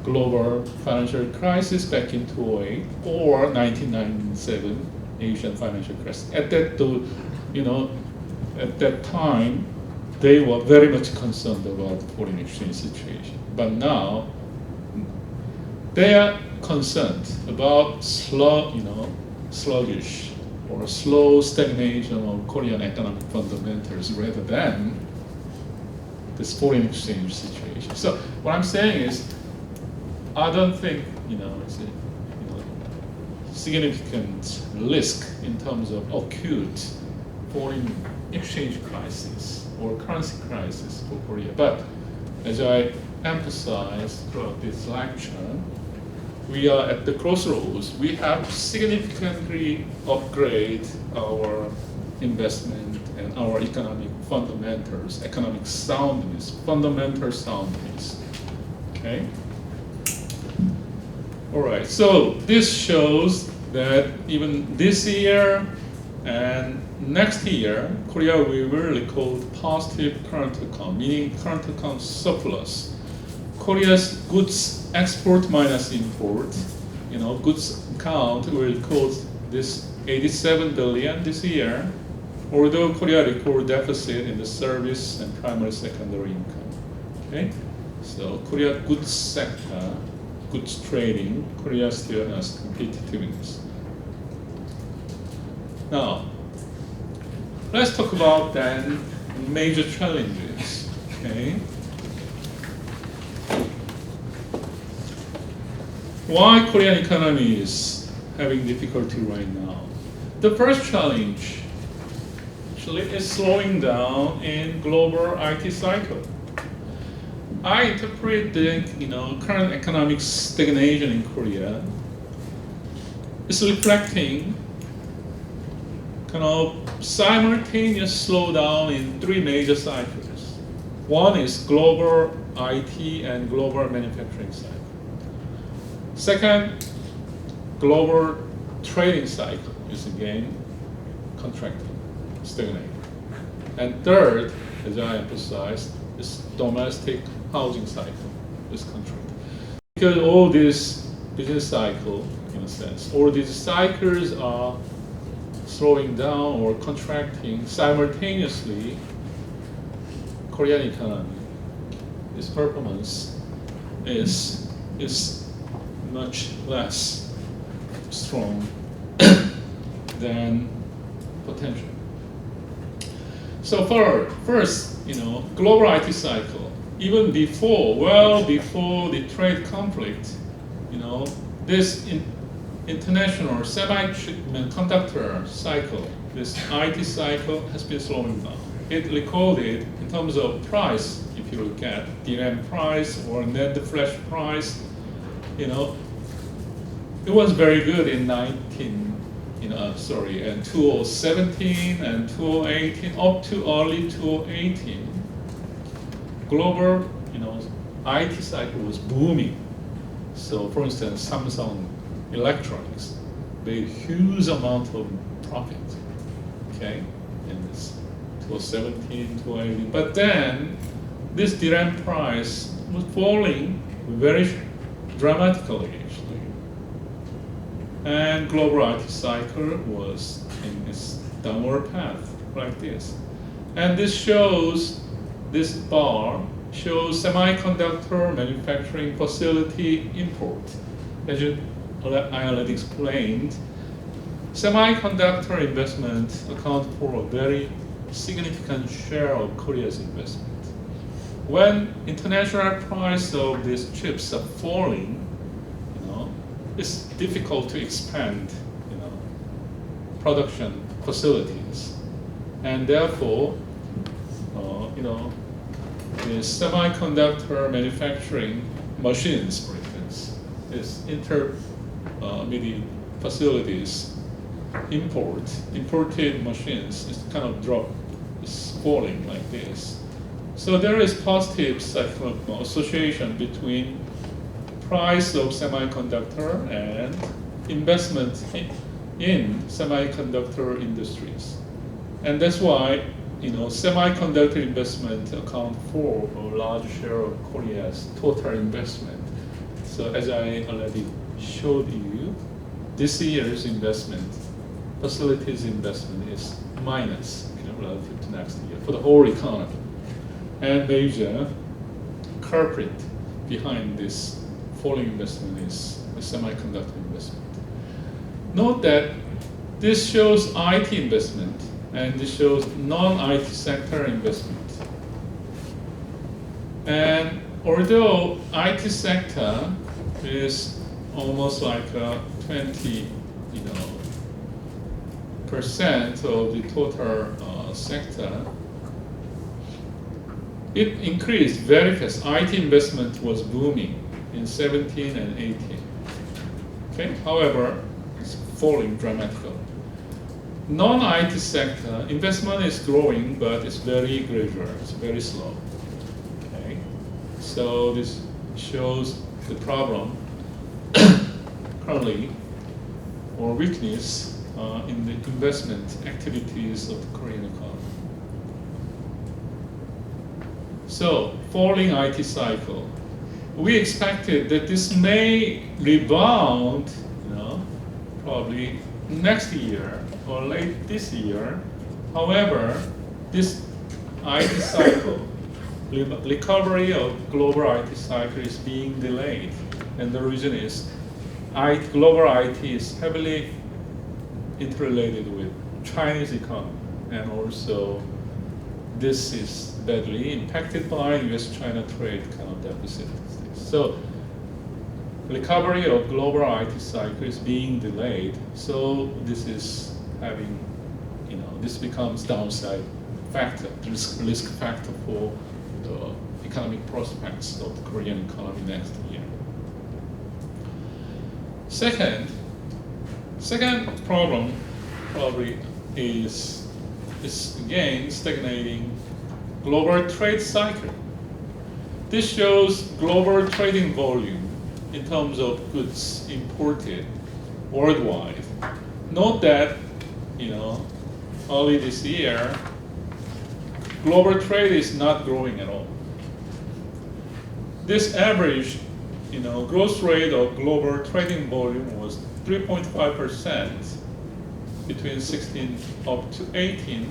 global financial crisis back in 2008 or 1997 Asian financial crisis. At that time, they were very much concerned about foreign exchange situation. But now, they are concerned about sluggish or slow stagnation of Korean economic fundamentals rather than this foreign exchange situation. So what I'm saying is, I don't think it's a significant risk in terms of acute foreign exchange crisis or currency crisis for Korea. But as I emphasized throughout this lecture, we are at the crossroads. We have to significantly upgrade our investment and our economic fundamentals, economic soundness, fundamental soundness. Okay. All right, so this shows that even this year and next year, Korea will record positive current account, meaning current account surplus. Korea's goods export minus import, goods account will record this 87 billion this year, although Korea record deficit in the service and primary secondary income. Okay, so Korea goods sector, goods trading, Korea still has competitiveness. Now, let's talk about then major challenges. Okay, why Korean economy is having difficulty right now? The first challenge actually is slowing down in global IT cycle. I interpret the current economic stagnation in Korea is reflecting kind of simultaneous slowdown in three major cycles. One is global IT and global manufacturing cycle. Second, global trading cycle is again contracting, stagnating. And third, as I emphasized, is domestic housing cycle is contracting. Because all this business cycle, in a sense, all these cycles are slowing down or contracting simultaneously, Korean economy, its performance is much less strong than potential. So first, global IT cycle, even before the trade conflict, this international semiconductor cycle, this IT cycle has been slowing down. It recorded in terms of price, if you look at DRAM price or NAND flash price, it was very good in 2017 and 2018 up to early 2018. Global, IT cycle was booming. So, for instance, Samsung Electronics made huge amount of profit, okay, in this 2017, 2018. But then, this DRAM price was falling very dramatically, actually. And global IT cycle was in this downward path, like this. And this bar shows semiconductor manufacturing facility import. As I already explained, semiconductor investment accounts for a very significant share of Korea's investment. When international price of these chips are falling, it's difficult to expand, production facilities, and therefore, the semiconductor manufacturing machines, for instance, is intermediate facilities imported machines is kind of is falling like this. So there is positive psychological association between price of semiconductor and investment in semiconductor industries. And that's why semiconductor investment account for a large share of Korea's total investment. So as I already showed you, this year's investment, facilities investment is minus relative to next year for the whole economy. And major culprit behind this falling investment is the semiconductor investment. Note that this shows IT investment and this shows non-IT sector investment. And although IT sector is almost like 20% of the total sector, it increased very fast. IT investment was booming in 17 and 18. Okay, however, it's falling dramatically. Non-IT sector investment is growing, but it's very gradual. It's very slow. Okay, so this shows the problem currently, or weakness in the investment activities of the Korean economy. So, falling IT cycle. We expected that this may rebound, probably next year or late this year. However, this IT cycle, recovery of global IT cycle is being delayed. And the reason is global IT is heavily interrelated with Chinese economy, and also this is badly impacted by US-China trade kind of deficit. So recovery of global IT cycle is being delayed. So this is having, this becomes downside factor, risk factor for the economic prospects of the Korean economy next year. Second problem probably is again stagnating global trade cycle. This shows global trading volume in terms of goods imported worldwide. Note that, early this year, global trade is not growing at all. This average, growth rate of global trading volume was 3.5% between 16 up to 18.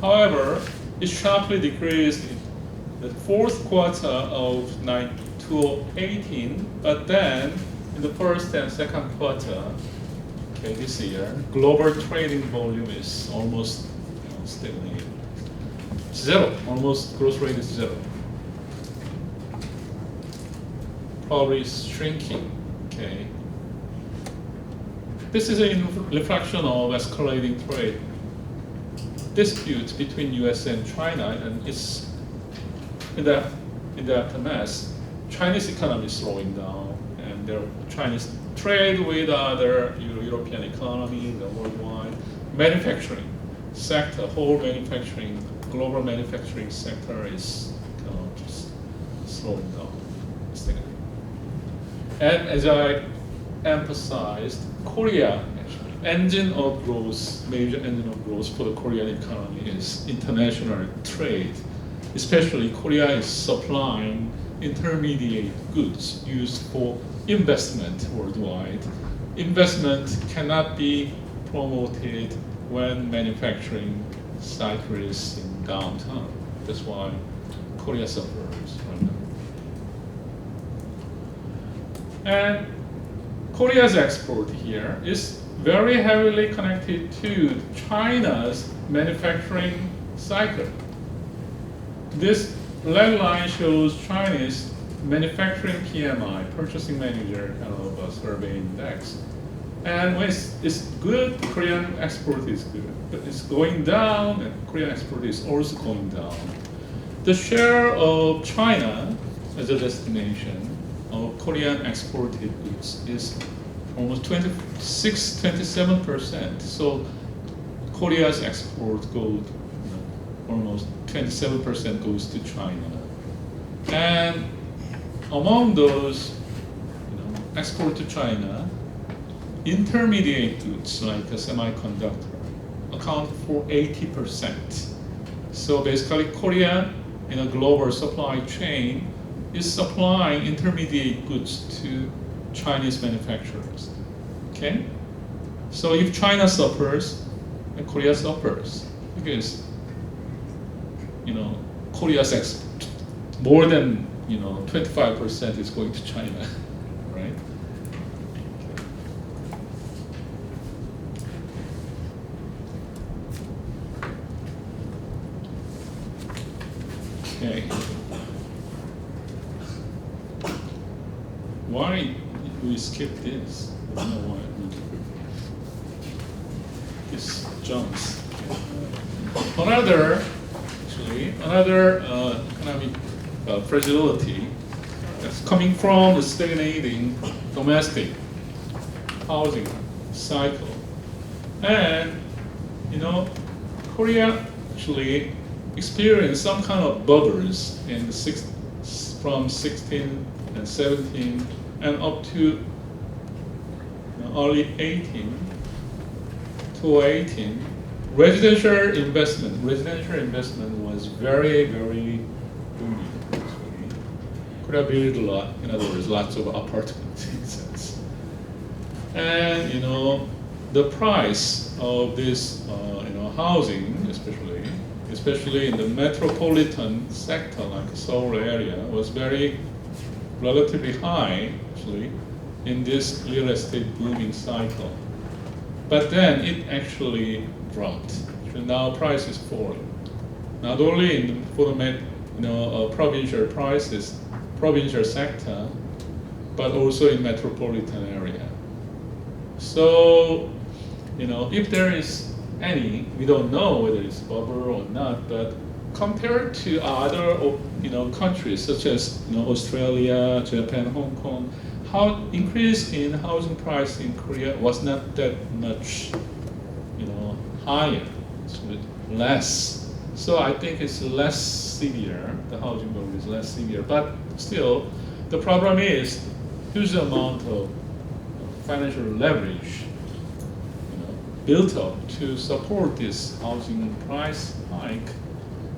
However, it sharply decreased in the fourth quarter of 2018, but then in the first and second quarter, this year, global trading volume is almost stagnated. Zero, almost growth rate is zero. Probably shrinking, this is a reflection of escalating trade disputes between U.S. and China, and it's in the aftermath, Chinese economy is slowing down, and their Chinese trade with other European economy, the worldwide manufacturing sector, whole manufacturing, global manufacturing sector is just slowing down. And as I emphasized, Korea, actually, engine of growth, major engine of growth for the Korean economy is international trade. Especially Korea is supplying intermediate goods used for investment worldwide. Investment cannot be promoted when manufacturing cycle is in downturn. That's why Korea suffers right now. And Korea's export here is very heavily connected to China's manufacturing cycle. This red line shows Chinese manufacturing PMI, purchasing manager kind of a survey index. And when it's good, Korean export is good. But it's going down, and Korean export is also going down. The share of China as a destination of Korean exported goods is almost 27%. So Korea's export goes, almost 27% goes to China. And among those export to China, intermediate goods like a semiconductor account for 80%. So basically Korea in a global supply chain is supplying intermediate goods to Chinese manufacturers. Okay? So if China suffers, then Korea suffers because Korea's export more than 25% is going to China, right? Okay. Why we skip this? I don't know why. This jumps. Another economic fragility that's coming from the stagnating domestic housing cycle. And Korea actually experienced some kind of bubbles in the from 16 and 17 and up to early 18 to 18. Residential investment was very, very booming. Korea built a lot, in other words, lots of apartments in a sense. And the price of this housing, especially in the metropolitan sector like Seoul area, was very relatively high actually in this real estate booming cycle. But then it actually dropped. So now prices fall. Not only for the provincial sector, but also in metropolitan area. So, if there is any, we don't know whether it's bubble or not, but compared to other countries such as Australia, Japan, Hong Kong, increase in housing price in Korea was not that much higher, it's less. So I think it's less severe, the housing bubble is less severe, but still the problem is huge amount of financial leverage built up to support this housing price hike.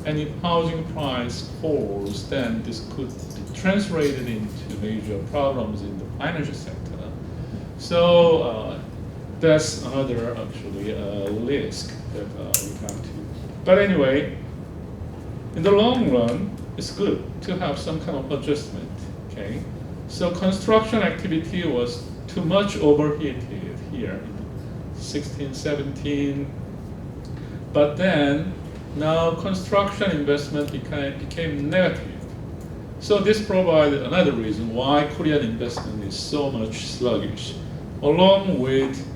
And if housing price falls, then this could be translated into major problems in the financial sector. So that's another actually risk that we have to. But anyway, in the long run, it's good to have some kind of adjustment. Okay, so construction activity was too much overheated here in 16, 17, but then now construction investment became negative. So this provided another reason why Korean investment is so much sluggish, along with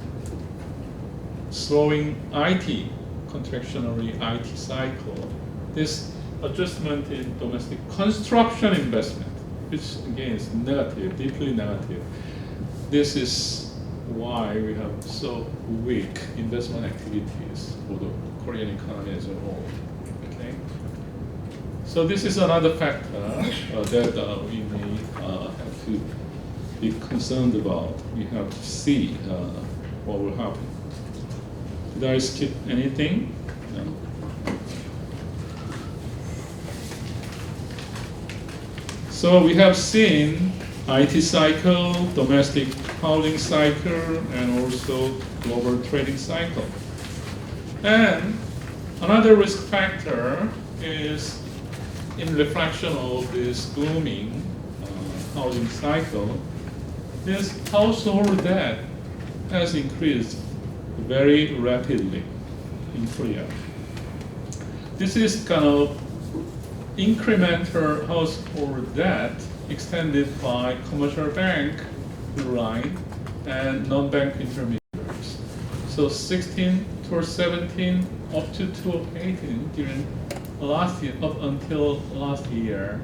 slowing IT, contractionary IT cycle, this adjustment in domestic construction investment, which again is negative, deeply negative. This is why we have so weak investment activities for the Korean economy as a whole. Okay, so this is another factor that we may have to be concerned about. We have to see what will happen. Did I skip anything? No. So we have seen IT cycle, domestic housing cycle, and also global trading cycle. And another risk factor is in reflection of this booming housing cycle, this household debt has increased very rapidly in Korea. This is kind of incremental household debt extended by commercial bank line and non-bank intermediaries. So 16 to 17 up to 2018 during last year, up until last year,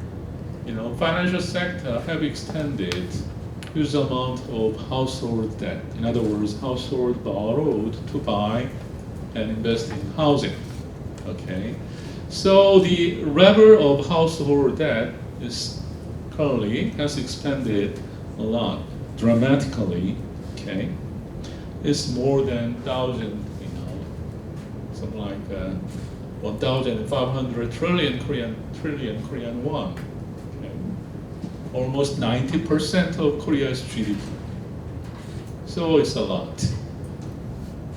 financial sector have extended huge amount of household debt. In other words, household borrowed to buy and invest in housing. Okay, so the level of household debt is currently has expanded a lot, dramatically. Okay, it's more than 1,000, something like 1,500 trillion Korean won. Almost 90% of Korea's GDP. So it's a lot.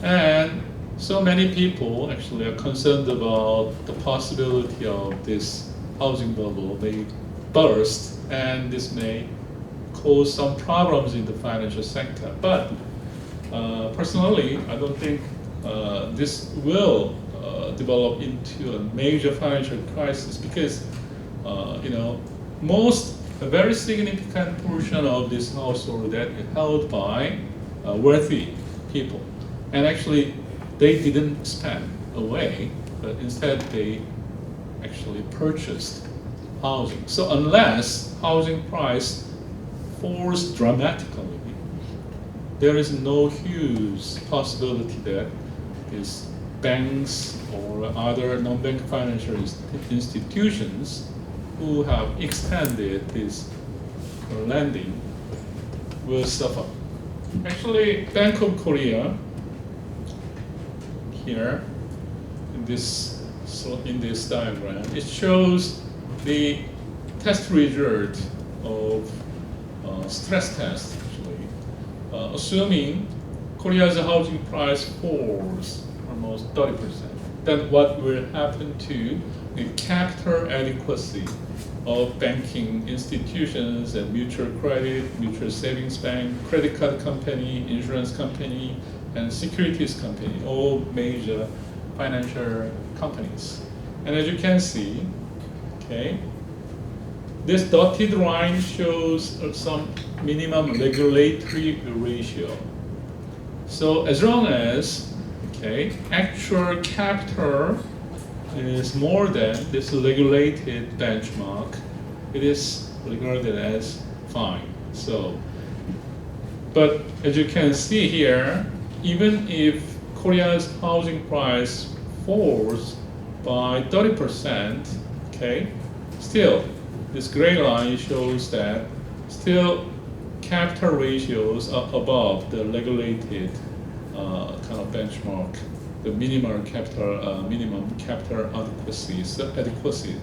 And so many people actually are concerned about the possibility of this housing bubble may burst, and this may cause some problems in the financial sector. But personally, I don't think this will develop into a major financial crisis because, a very significant portion of this household debt is held by wealthy people. And actually, they didn't spend away, but instead they actually purchased housing. So unless housing price falls dramatically, there is no huge possibility that these banks or other non-bank financial institutions who have extended this lending will suffer. Actually, Bank of Korea here in this diagram, it shows the test result of stress test. Actually, assuming Korea's housing price falls almost 30%, then what will happen to the capital adequacy of banking institutions and mutual credit, mutual savings bank, credit card company, insurance company, and securities company, all major financial companies. And as you can see, okay, this dotted line shows some minimum regulatory ratio. So as long as, actual capital is more than this regulated benchmark, it is regarded as fine. So, but as you can see here, even if Korea's housing price falls by 30%, still this gray line shows that still capital ratios are above the regulated kind of benchmark, the minimum capital adequacy,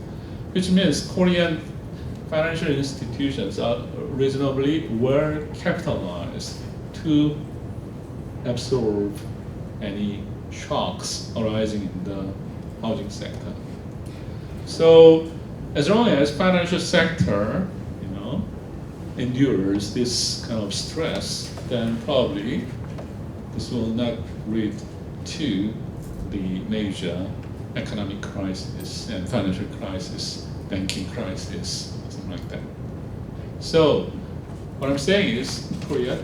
which means Korean financial institutions are reasonably well capitalized to absorb any shocks arising in the housing sector. So as long as financial sector, endures this kind of stress, then probably this will not lead to the major economic crisis and financial crisis, banking crisis, something like that. So what I'm saying is Korea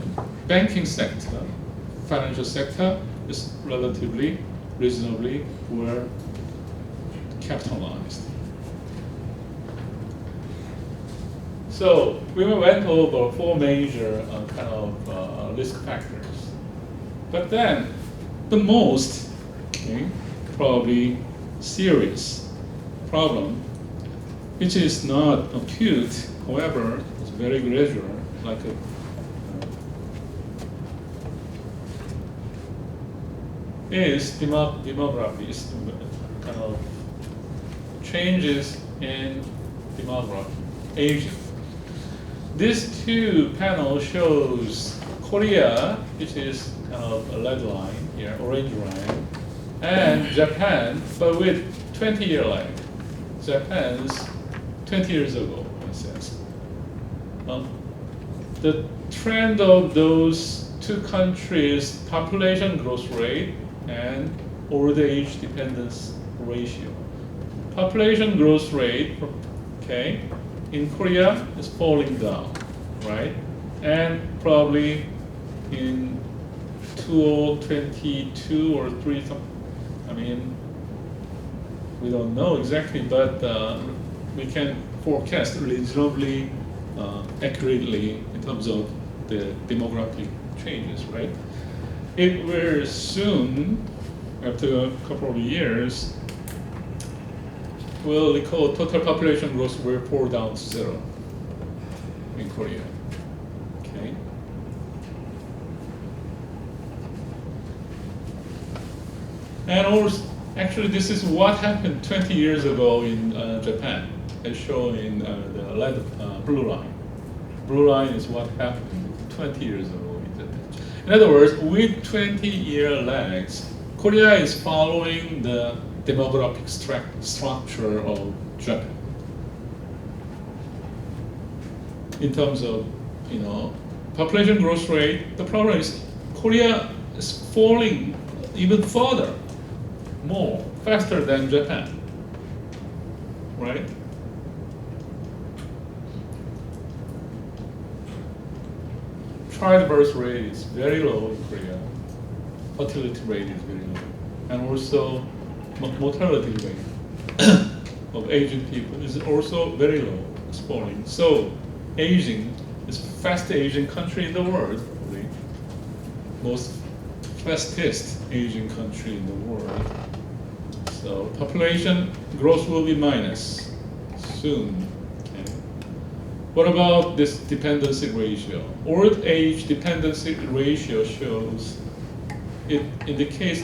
banking sector, financial sector is relatively, reasonably well capitalized. So we went over 4 major kind of risk factors. But then the most probably serious problem, which is not acute, however, it's very gradual, like a is demography, is kind of changes in demography, aging. These 2 panels shows Korea, which is kind of a red line here, orange line, and Japan, but with 20-year lag. Japan's 20 years ago, in a sense. The trend of those 2 countries' population growth rate and old age dependence ratio. Population growth rate, in Korea is falling down, right? And probably in 2022 or 3, I mean, we don't know exactly, but we can forecast reasonably accurately in terms of the demographic changes, right? It will soon, after a couple of years, we'll recall total population growth will fall down to 0 in Korea. Okay. And also, actually, this is what happened 20 years ago in Japan, as shown in the blue line. Blue line is what happened 20 years ago in Japan. In other words, with 20-year lags, Korea is following the demographic structure of Japan. In terms of, population growth rate, the problem is Korea is falling even further, more, faster than Japan, right? Childbirth rate is very low in Korea. Fertility rate is very low. And also mortality rate of aging people is also very low. It's falling. So aging is fast aging country in the world, probably. Most fastest aging country in the world. So population growth will be minus soon. What about this dependency ratio? Old age dependency ratio shows it indicates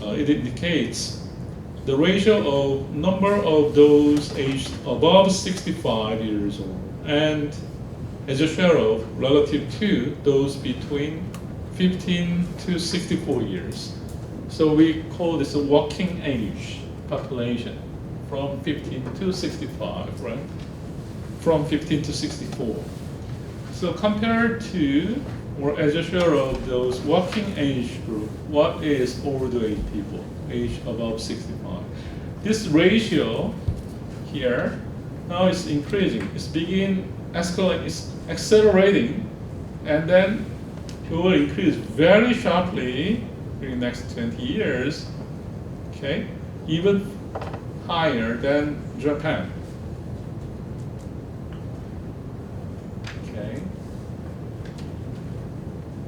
it indicates the ratio of number of those aged above 65 years old and as a share of relative to those between 15 to 64 years. So we call this a working age population from 15 to 65, right? From 15 to 64. So compared to, or as a share of those working age group, what is older age people, age above 65? This ratio here now is increasing. It's it's accelerating, and then it will increase very sharply in the next 20 years, even higher than Japan.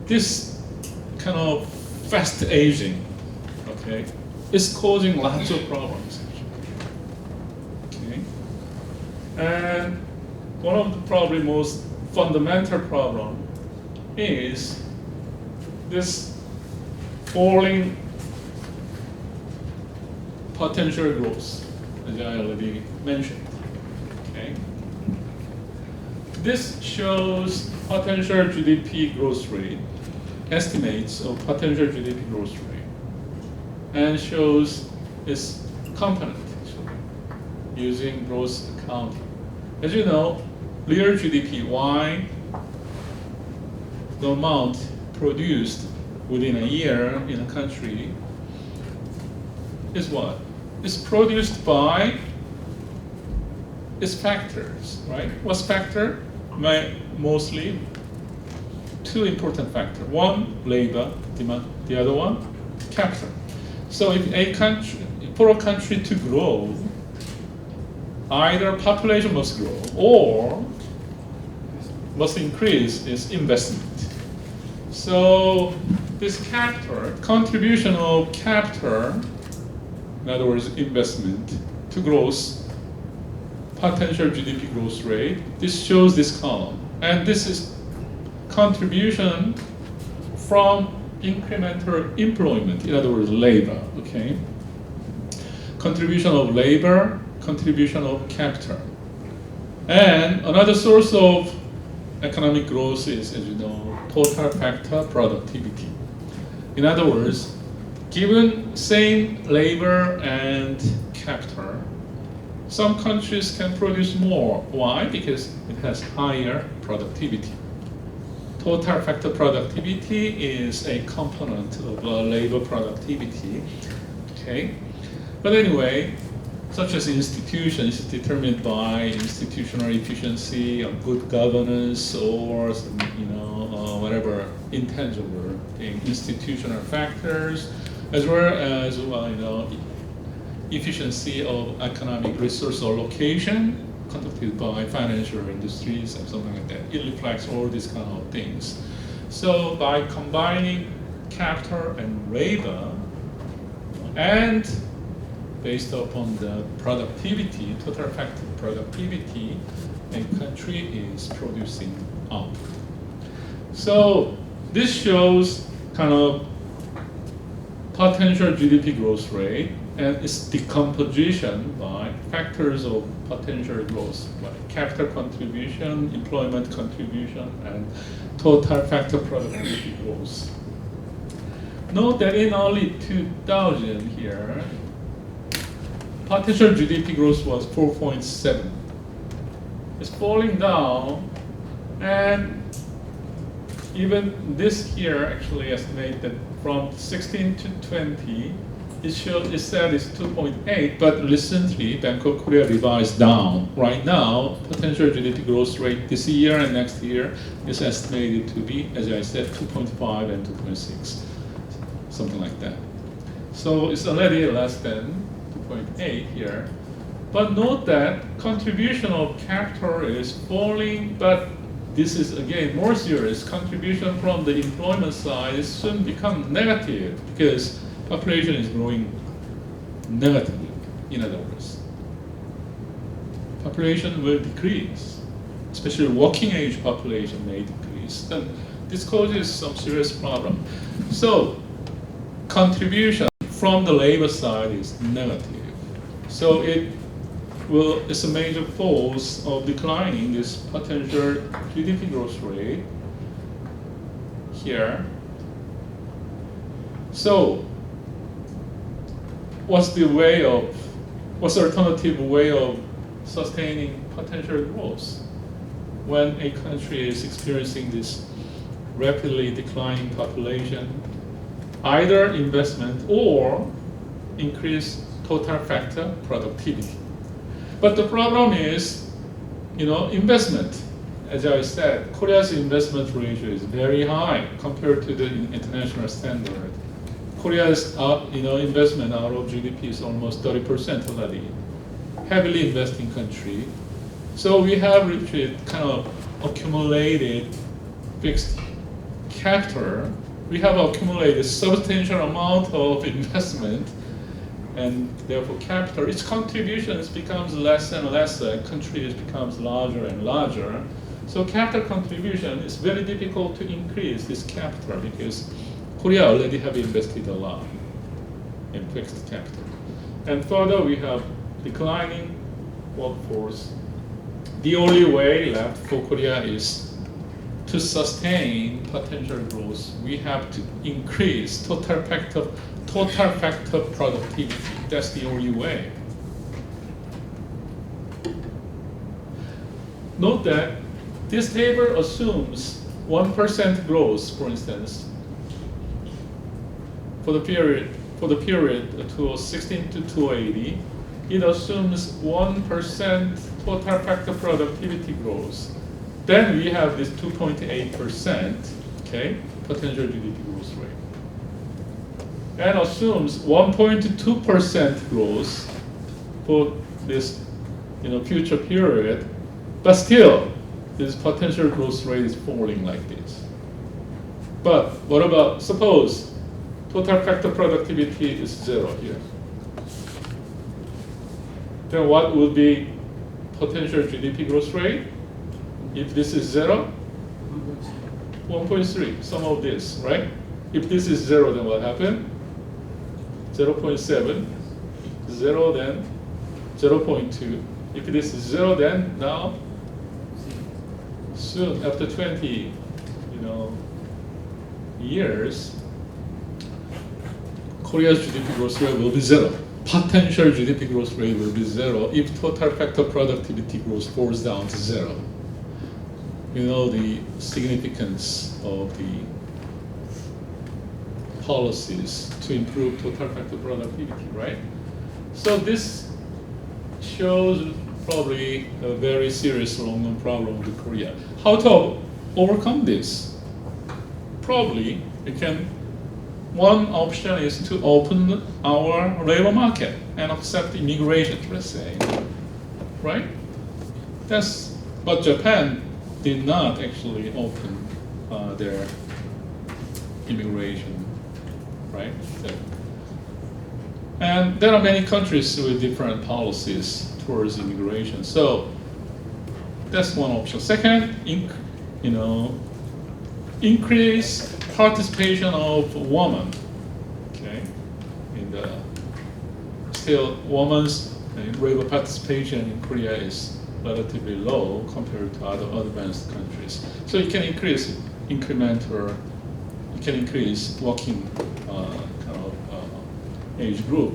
This kind of fast aging, is causing lots of problems. And one of the probably most fundamental problem is this falling potential growth, as I already mentioned. This shows potential GDP growth rate, estimates of potential GDP growth rate, and shows its component using growth accounting. As you know, real GDP, Y, the amount produced within a year in a country, is what? It's produced by its factors, right? What's factor? Mostly two important factors. One, labor demand. The other one, capital. So for a country to grow, either population must grow or must increase its investment. So this capital, contribution of capital, in other words, investment to growth, potential GDP growth rate, this shows this column. And this is contribution from incremental employment, in other words, labor, okay? Contribution of labor, contribution of capital. And another source of economic growth is, as you know, total factor productivity. In other words, given same labor and capital, some countries can produce more. Why? Because it has higher productivity. Total factor productivity is a component of labor productivity. Okay, but anyway, such as institution is determined by institutional efficiency or good governance or whatever intangible institutional factors, as well as efficiency of economic resource allocation conducted by financial industries and something like that. It reflects all these kind of things. So by combining capital and labor and based upon the productivity, total factor productivity, a country is producing output. So this shows kind of potential GDP growth rate and its decomposition by factors of potential growth, like capital contribution, employment contribution, and total factor productivity growth. Note that in early 2000 here, potential GDP growth was 4.7. It's falling down, and even this year actually estimated from 16 to 20, it said it's 2.8, but recently Bank of Korea revised down. Right now, potential GDP growth rate this year and next year is estimated to be, as I said, 2.5 and 2.6, something like that. So it's already less than 2.8 here. But note that contribution of capital is falling, but this is again more serious. Contribution from the employment side is soon become negative because population is growing negatively, in other words. Population will decrease, especially working age population may decrease. And this causes some serious problem. So contribution from the labor side is negative. So it's a major force of declining this potential GDP growth rate here. So what's the alternative way of sustaining potential growth when a country is experiencing this rapidly declining population? Either investment or increase total factor productivity. But the problem is, investment. As I said, Korea's investment ratio is very high compared to the international standard. Korea's investment out of GDP is almost 30% already. Heavily investing country. So we have reached kind of accumulated fixed capital. We have accumulated substantial amount of investment and therefore capital. Its contributions becomes less and less, and countries becomes larger and larger. So capital contribution is very difficult to increase this capital because Korea already have invested a lot in fixed capital. And further, we have declining workforce. The only way left for Korea is to sustain potential growth. We have to increase total factor productivity. That's the only way. Note that this table assumes 1% growth, for instance, for the period 2016 to 2080, it assumes 1% total factor productivity growth. Then we have this 2.8% okay, potential GDP growth rate. And assumes 1.2% growth for this future period, but still this potential growth rate is falling like this. But what about, suppose total factor productivity is 0 here. Then what would be potential GDP growth rate? If this is 0, 1.3, some of this, right? If this is 0, then what happened? 0.7, 0, then 0.2. If this is 0, then now, soon, after 20, years, Korea's GDP growth rate will be 0. Potential GDP growth rate will be 0 if total factor productivity growth falls down to 0. You know the significance of the policies to improve total factor productivity, right? So this shows probably a very serious long-term problem with Korea. How to overcome this? Probably one option is to open our labor market and accept immigration, let's say, right? But Japan did not actually open their immigration, right? And there are many countries with different policies towards immigration. So that's one option. Second, increase participation of women. Okay, still women's labor participation in Korea is relatively low compared to other advanced countries. So you can increase working age group,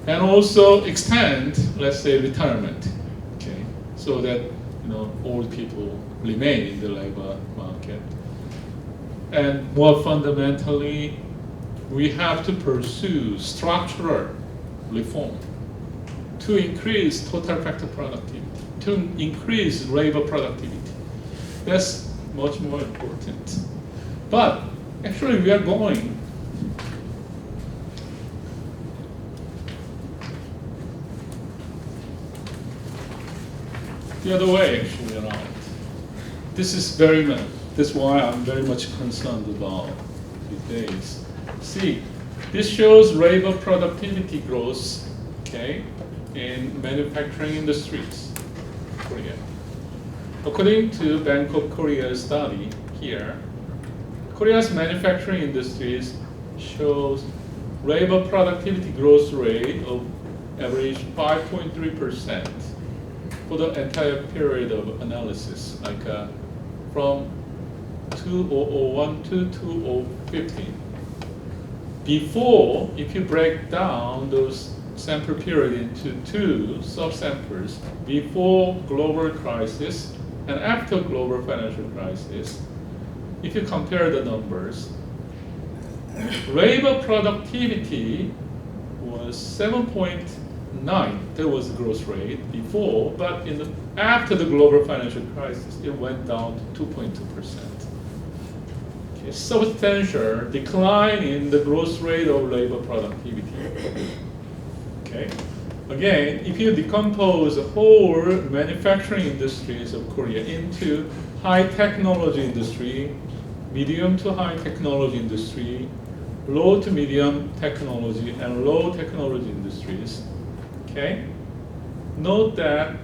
and also extend, let's say, retirement. Okay, so that old people remain in the labor market. And more fundamentally, we have to pursue structural reform to increase total factor productivity, to increase labor productivity. That's much more important. But actually we are going the other way actually around. That's why I'm very much concerned about these days. See, this shows labor productivity growth, okay, in manufacturing industries, Korea. According to Bank of Korea study here, Korea's manufacturing industries shows labor productivity growth rate of average 5.3% for the entire period of analysis, like from 2001 to 2015. Before, if you break down those sample period into two sub-samples, before global crisis and after global financial crisis, if you compare the numbers, labor productivity was 7.9. That was the growth rate before, but after the global financial crisis, it went down to 2.2%. Okay, substantial decline in the growth rate of labor productivity. Okay. Again, if you decompose the whole manufacturing industries of Korea into high technology industry, medium to high technology industry, low to medium technology, and low technology industries, okay? Note that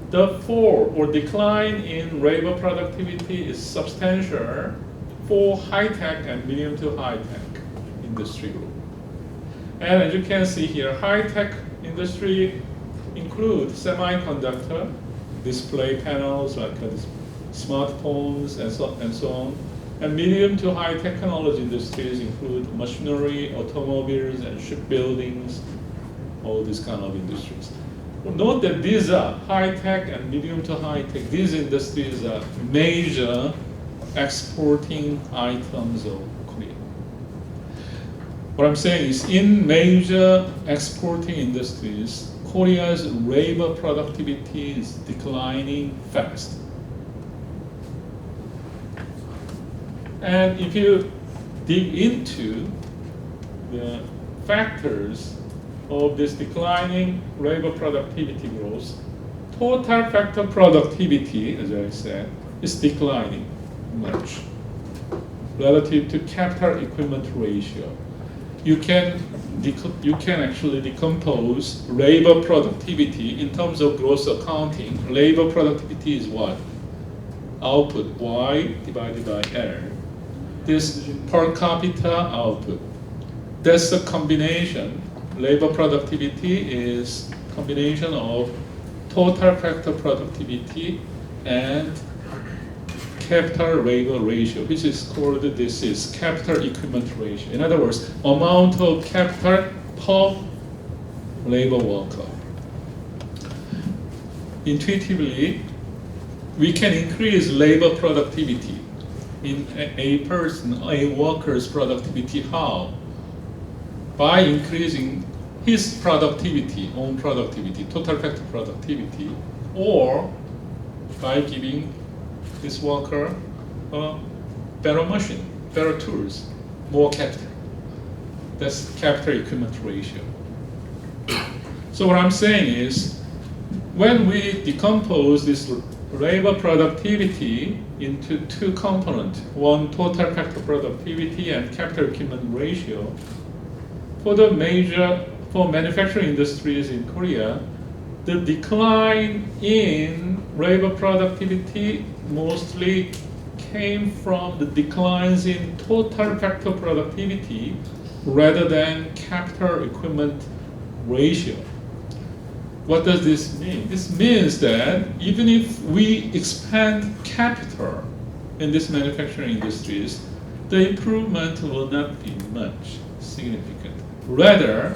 the fall or decline in labor productivity is substantial for high-tech and medium to high-tech industry group. And as you can see here, high-tech industry include semiconductor, display panels like smartphones and so on. And medium to high technology industries include machinery, automobiles, and shipbuildings, all these kind of industries. Note that these are high-tech and medium to high-tech. These industries are major exporting items of Korea. What I'm saying is, in major exporting industries, Korea's labor productivity is declining fast. And if you dig into the factors of this declining labor productivity growth, total factor productivity, as I said, is declining much relative to capital equipment ratio. You can actually decompose labor productivity in terms of gross accounting. Labor productivity is what? Output, Y divided by L. This per capita output. That's a combination. Labor productivity is combination of total factor productivity and capital labor ratio, which is called, this is capital equipment ratio. In other words, amount of capital per labor worker. Intuitively, we can increase labor productivity in a worker's productivity. How? By increasing his productivity, own productivity, total factor productivity, or by giving this worker a better machine, better tools, more capital. That's capital equipment ratio. So what I'm saying is, when we decompose this labor productivity into two components, one total factor productivity and capital equipment ratio, for manufacturing industries in Korea, the decline in labor productivity mostly came from the declines in total factor productivity rather than capital equipment ratio. What does this mean? This means that even if we expand capital in these manufacturing industries, the improvement will not be much significant. Rather,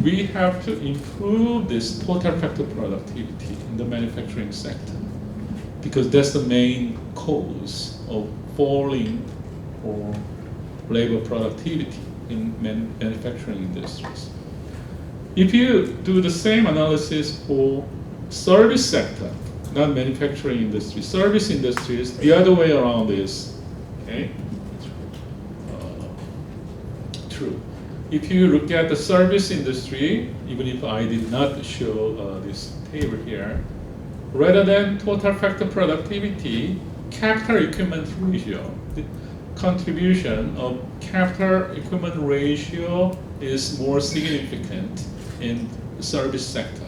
we have to improve this total factor productivity in the manufacturing sector, because that's the main cause of falling or labor productivity in manufacturing industries. If you do the same analysis for service sector, not manufacturing industry, service industries, the other way around is, okay, true. If you look at the service industry, even if I did not show this table here, rather than total factor productivity, capital equipment ratio, the contribution of capital equipment ratio is more significant in the service sector.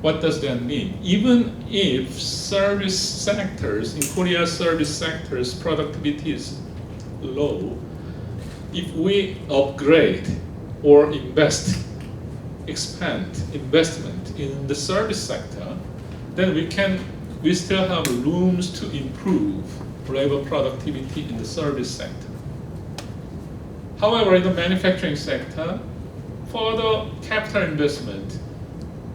What does that mean? Even if service sectors, in Korea service sectors, productivity is low, if we upgrade or expand investment in the service sector, then we still have rooms to improve labor productivity in the service sector. However, in the manufacturing sector, further capital investment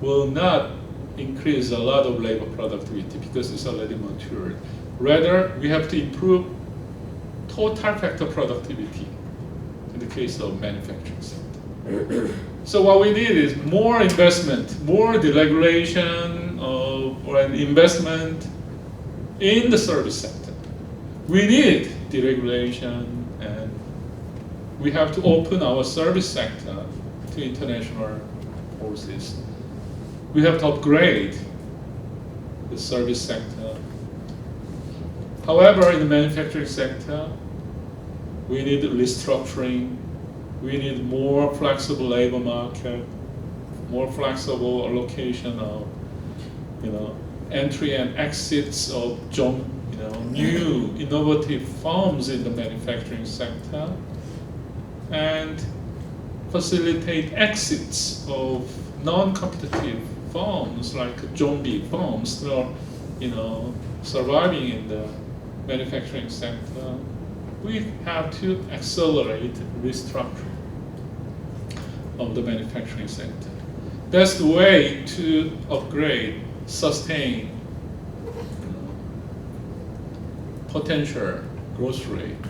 will not increase a lot of labor productivity because it's already matured. Rather, we have to improve total factor productivity in the case of manufacturing sector. So what we need is more investment, more deregulation or an investment in the service sector. We need deregulation, and we have to open our service sector to international forces. We have to upgrade the service sector. However, in the manufacturing sector, we need restructuring. We need more flexible labor market, more flexible allocation of, entry and exits of new innovative firms in the manufacturing sector, and facilitate exits of non-competitive firms like zombie firms that are, surviving in the manufacturing sector. We have to accelerate restructuring of the manufacturing sector. That's the way to upgrade, sustain potential growth rate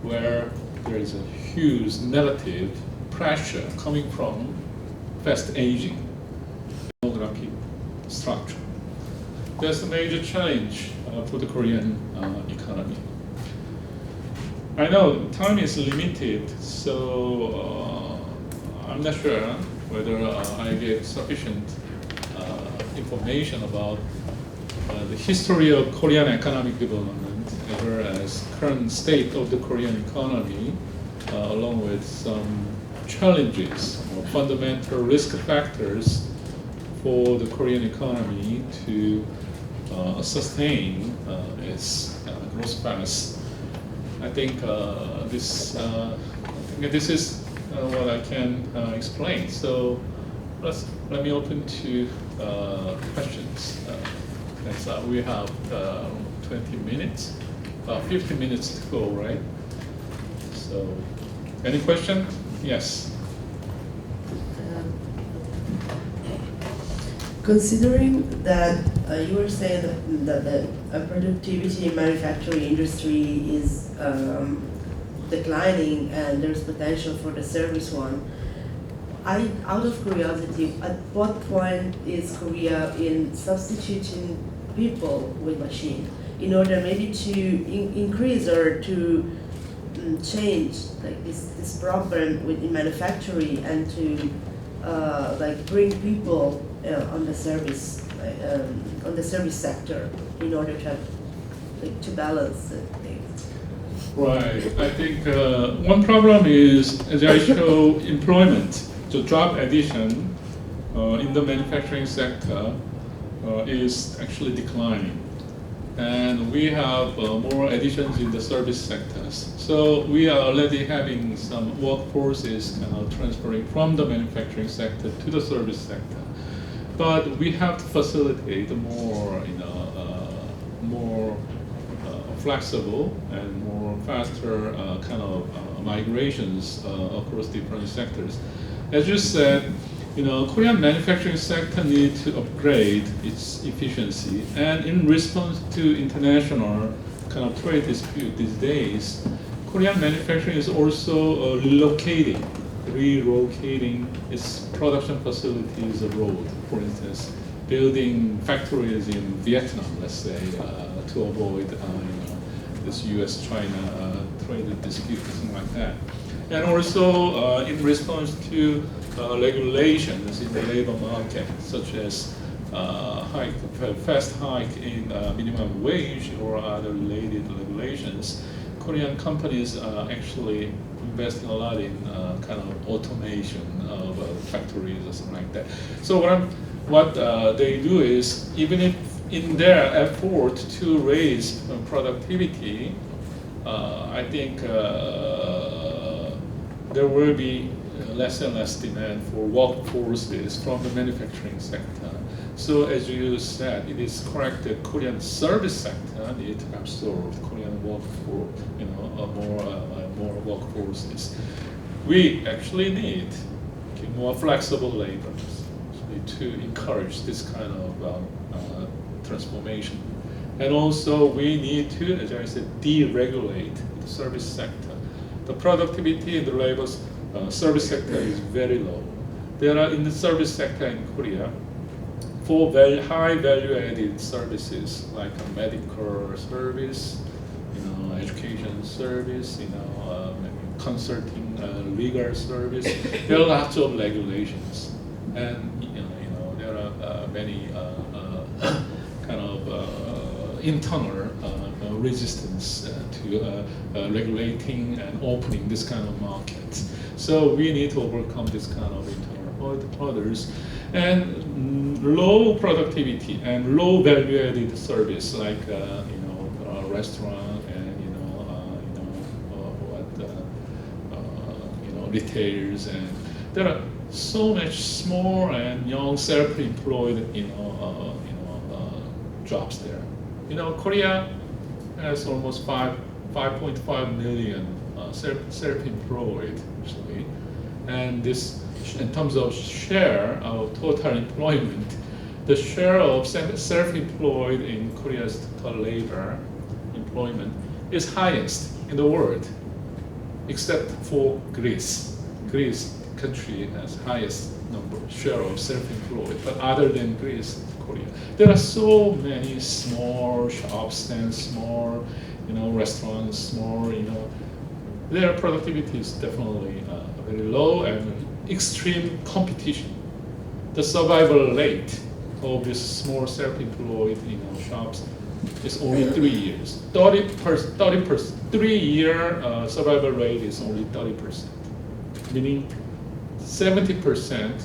where there is a huge negative pressure coming from fast aging demographic structure. That's the major challenge for the Korean economy. I know time is limited, so I'm not sure whether I gave sufficient information about the history of Korean economic development, as well as current state of the Korean economy, along with some challenges or fundamental risk factors for the Korean economy to sustain its growth path. I think this is what I can explain. So let me open to questions. We have 20 minutes, 15 minutes to go, right? So, any question? Yes. Considering that you were saying that the productivity in manufacturing industry is declining and there's potential for the service one, out of curiosity, at what point is Korea in substituting people with machine in order maybe to increase or to change like this problem in manufacturing and to like bring people on the service sector in order to have, like, to balance the things. Right. I think one problem is, as I show, employment. So job addition in the manufacturing sector is actually declining. And we have more additions in the service sectors. So we are already having some workforces kind of transferring from the manufacturing sector to the service sector. But we have to facilitate more, more flexible and more faster kind of migrations across different sectors. As you said, Korean manufacturing sector needs to upgrade its efficiency, and in response to international kind of trade dispute these days, Korean manufacturing is also relocating its production facilities abroad. For instance, building factories in Vietnam, let's say, to avoid this U.S.-China trade dispute, something like that. And also in response to regulations in the labor market, such as fast hike in minimum wage or other related regulations, Korean companies are actually investing a lot in kind of automation of factories or something like that. So what they do is, even if in their effort to raise productivity, I think there will be less and less demand for workforces from the manufacturing sector. So as you said, it is correct that Korean service sector needs to absorb Korean workforce, more workforces. We actually need more flexible labor to encourage this kind of transformation. And also we need to, as I said, deregulate the service sector. The productivity in the labor service sector is very low. There are in the service sector in Korea, for very high value-added services like a medical service, education service, consulting, legal service. There are lots of regulations, and there are many kind of internal resistance to regulating and opening this kind of markets. So we need to overcome this kind of internal hurdles. And low productivity and low value-added service like restaurant and retailers, and there are so much small and young self-employed jobs there. Korea has almost 5.5 million self-employed actually, and this, in terms of share of total employment, the share of self-employed in Korea's total labor employment is highest in the world, except for Greece. Greece country has highest share of self-employed, but other than Greece, Korea, there are so many small shops and small, restaurants, small, their productivity is definitely very low and extreme competition. The survival rate of this small self-employed shops is only 3 years. 30%, 3-year survival rate is only 30%, meaning 70%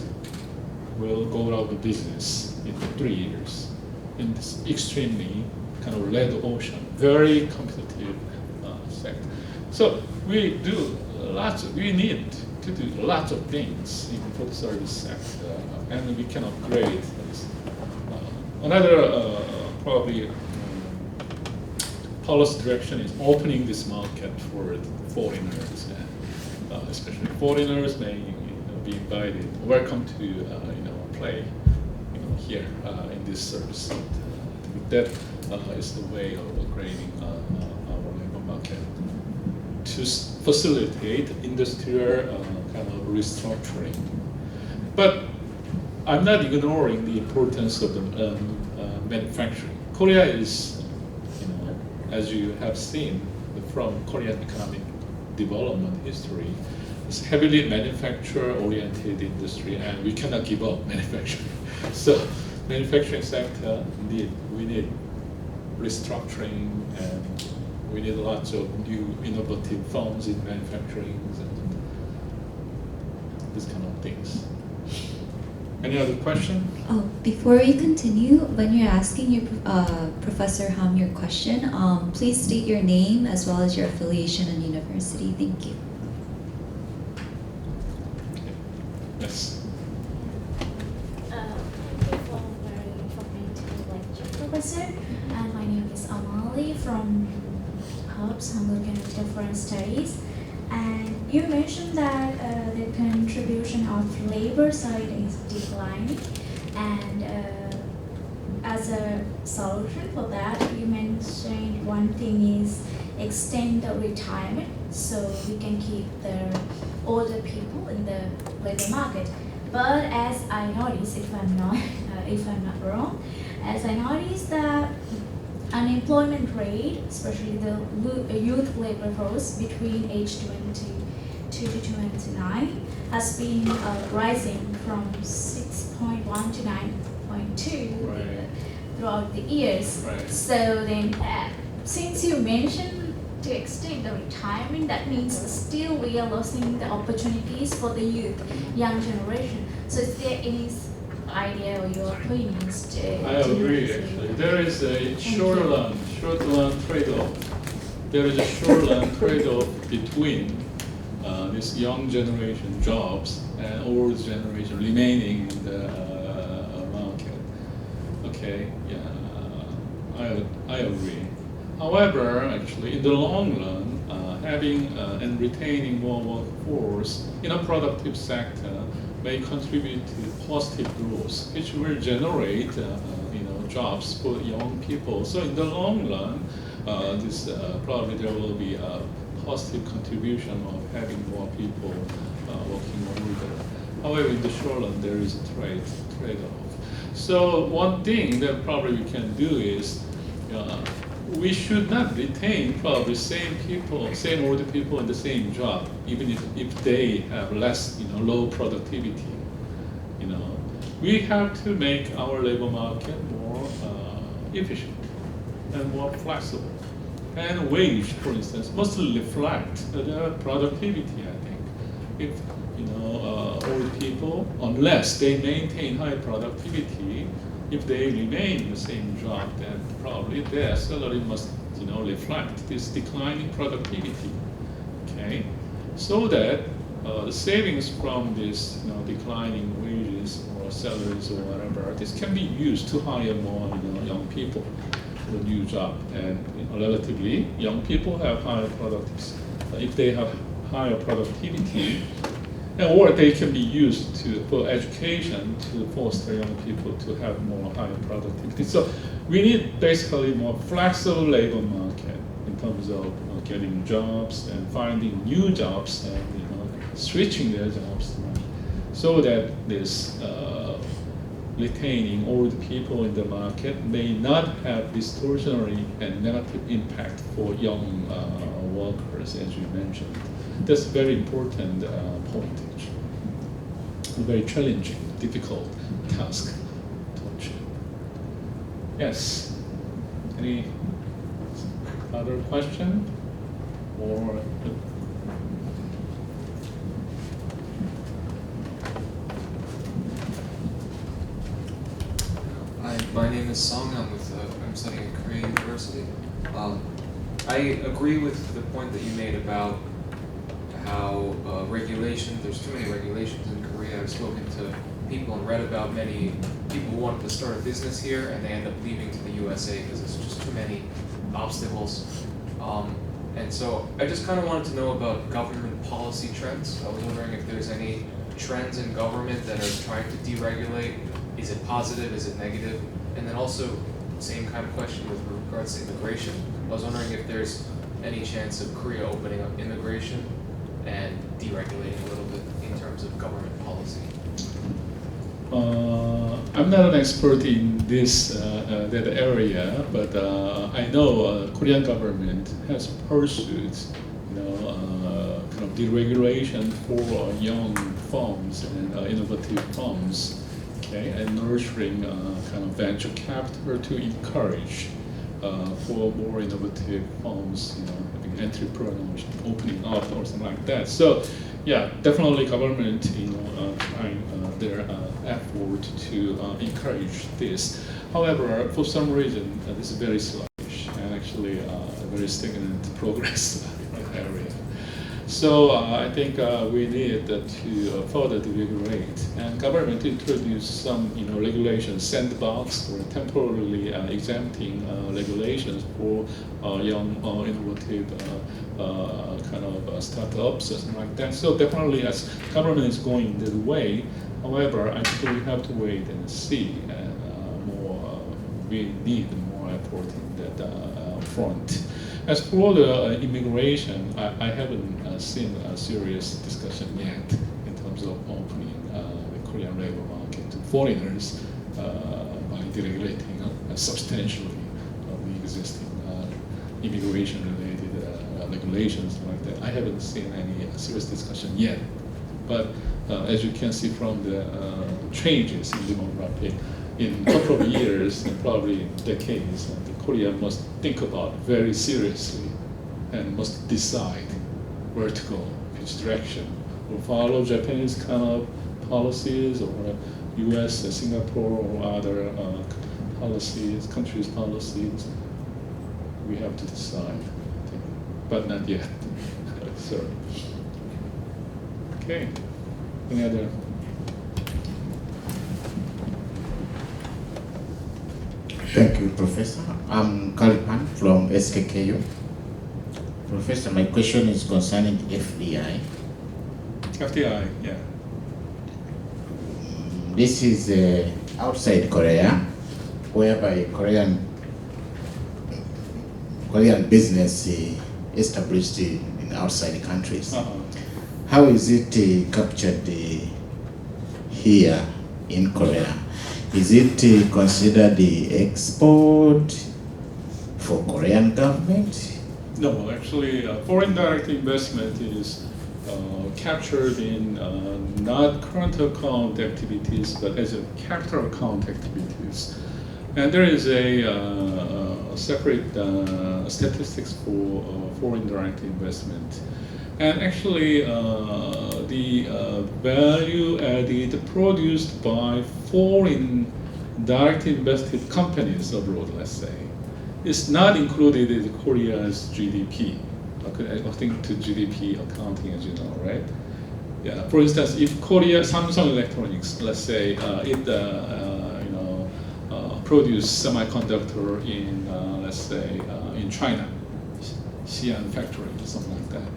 will go out of business in 3 years in this extremely kind of red ocean, very competitive sector. So we need to do lots of things in the food service sector, and we can upgrade this. Another probably policy direction is opening this market for foreigners, and especially foreigners may be invited, welcome to play here in this service. That is the way of upgrading our labor market to facilitate industrial kind of restructuring. But I'm not ignoring the importance of the manufacturing. Korea is, as you have seen from Korean economic development history, is heavily manufacturer-oriented industry, and we cannot give up manufacturing. So, manufacturing sector, we need restructuring, and we need lots of new innovative firms in manufacturing and this kind of things. Any other question? Oh, before we continue, when you're asking your Professor Ham your question, please state your name as well as your affiliation and university. Thank you. Okay. Yes. Thank you for a very informative lecture, Professor. And my name is Amali from HUBS, Hungarian Foreign Studies. And you mentioned that the contribution of labor side is declining, and as a solution for that, you mentioned one thing is extend the retirement so we can keep the older people in the labor market. But as I noticed, if I'm not wrong, as I noticed that unemployment rate, especially the youth labor force between age 22 to 29, has been rising from 6.1 to 9.2 Right. throughout the years. Right. So then, since you mentioned to extend the retirement, that means still we are losing the opportunities for the youth, young generation. So is there any idea or your opinions to I agree, actually. There is a short-run trade-off. There is a short-run trade-off between this young generation jobs and old generation remaining in the market. Okay, yeah, I agree. However, actually, in the long run, having and retaining more workforce in a productive sector may contribute to positive growth, which will generate jobs for young people. So in the long run, this probably there will be a positive contribution of having more people working older. However, in the short run, there is a trade-off. So one thing that probably we can do is we should not retain probably same older people in the same job, even if they have less, low productivity. We have to make our labor market more efficient and more flexible. And wage, for instance, must reflect the productivity, I think. If, old people, unless they maintain high productivity, if they remain in the same job, then probably their salary must, reflect this declining productivity. Okay, so that the savings from this, declining wages or salaries or whatever, this can be used to hire more, young people for a new job. And relatively, young people have higher productivity. If they have higher productivity, or they can be used for education to foster young people to have more higher productivity. So we need basically more flexible labor market in terms of getting jobs and finding new jobs and switching their jobs, so that this retaining old people in the market may not have distortionary and negative impact for young workers, as you mentioned. That's a very important point. A very challenging, difficult task to achieve. Yes. Any other question? Or Hi, my name is Song. I'm studying at Korea University. I agree with the point that you made about how there's too many regulations in Korea. I've spoken to people and read about many people who wanted to start a business here and they end up leaving to the USA because there's just too many obstacles. And so I just kind of wanted to know about government policy trends. I was wondering if there's any trends in government that are trying to deregulate. Is it positive? Is it negative? And then also, same kind of question with regards to immigration. I was wondering if there's any chance of Korea opening up immigration and deregulating a little bit in terms of government policy. I'm not an expert in this that area, but I know Korean government has pursued, kind of deregulation for young firms and innovative firms, okay, and nurturing kind of venture capital to encourage for more innovative firms, having entrepreneurs opening up or something like that. So, yeah, definitely government, trying their effort to encourage this. However, for some reason, this is very sluggish and actually very stagnant progress in that area. So I think we need to further deregulate, and government introduce some regulations, sandbox or temporarily exempting regulations for young innovative kind of startups or something like that. So definitely, as government is going that way. However, I think we have to wait and see, and we need more effort in that front. As for the immigration, I haven't seen a serious discussion yet in terms of opening the Korean labor market to foreigners by deregulating substantially the existing immigration-related regulations like that. I haven't seen any serious discussion yet, but as you can see from the changes in demographic, in a couple of years and probably decades, Korea must think about very seriously and must decide where to go, which direction. Or follow Japanese kind of policies or US, Singapore or other countries' policies. We have to decide, I think, but not yet. Sorry. Okay. Any other? Thank you, Professor. I'm Kalipan from SKKU. Professor, my question is concerning FDI. FDI, yeah. This is outside Korea, whereby Korean business established in outside countries. How is it captured here in Korea? Is it considered the export for Korean government? No, actually, foreign direct investment is captured in not current account activities, but as a capital account activities. And there is a separate statistics for foreign direct investment. And actually, the value added produced by foreign direct invested companies abroad, let's say, is not included in Korea's GDP, according to GDP accounting, as you know, right? Yeah. For instance, if Korea Samsung Electronics, let's say, it produce semiconductor in, let's say, in China, Xi'an factory, something like that.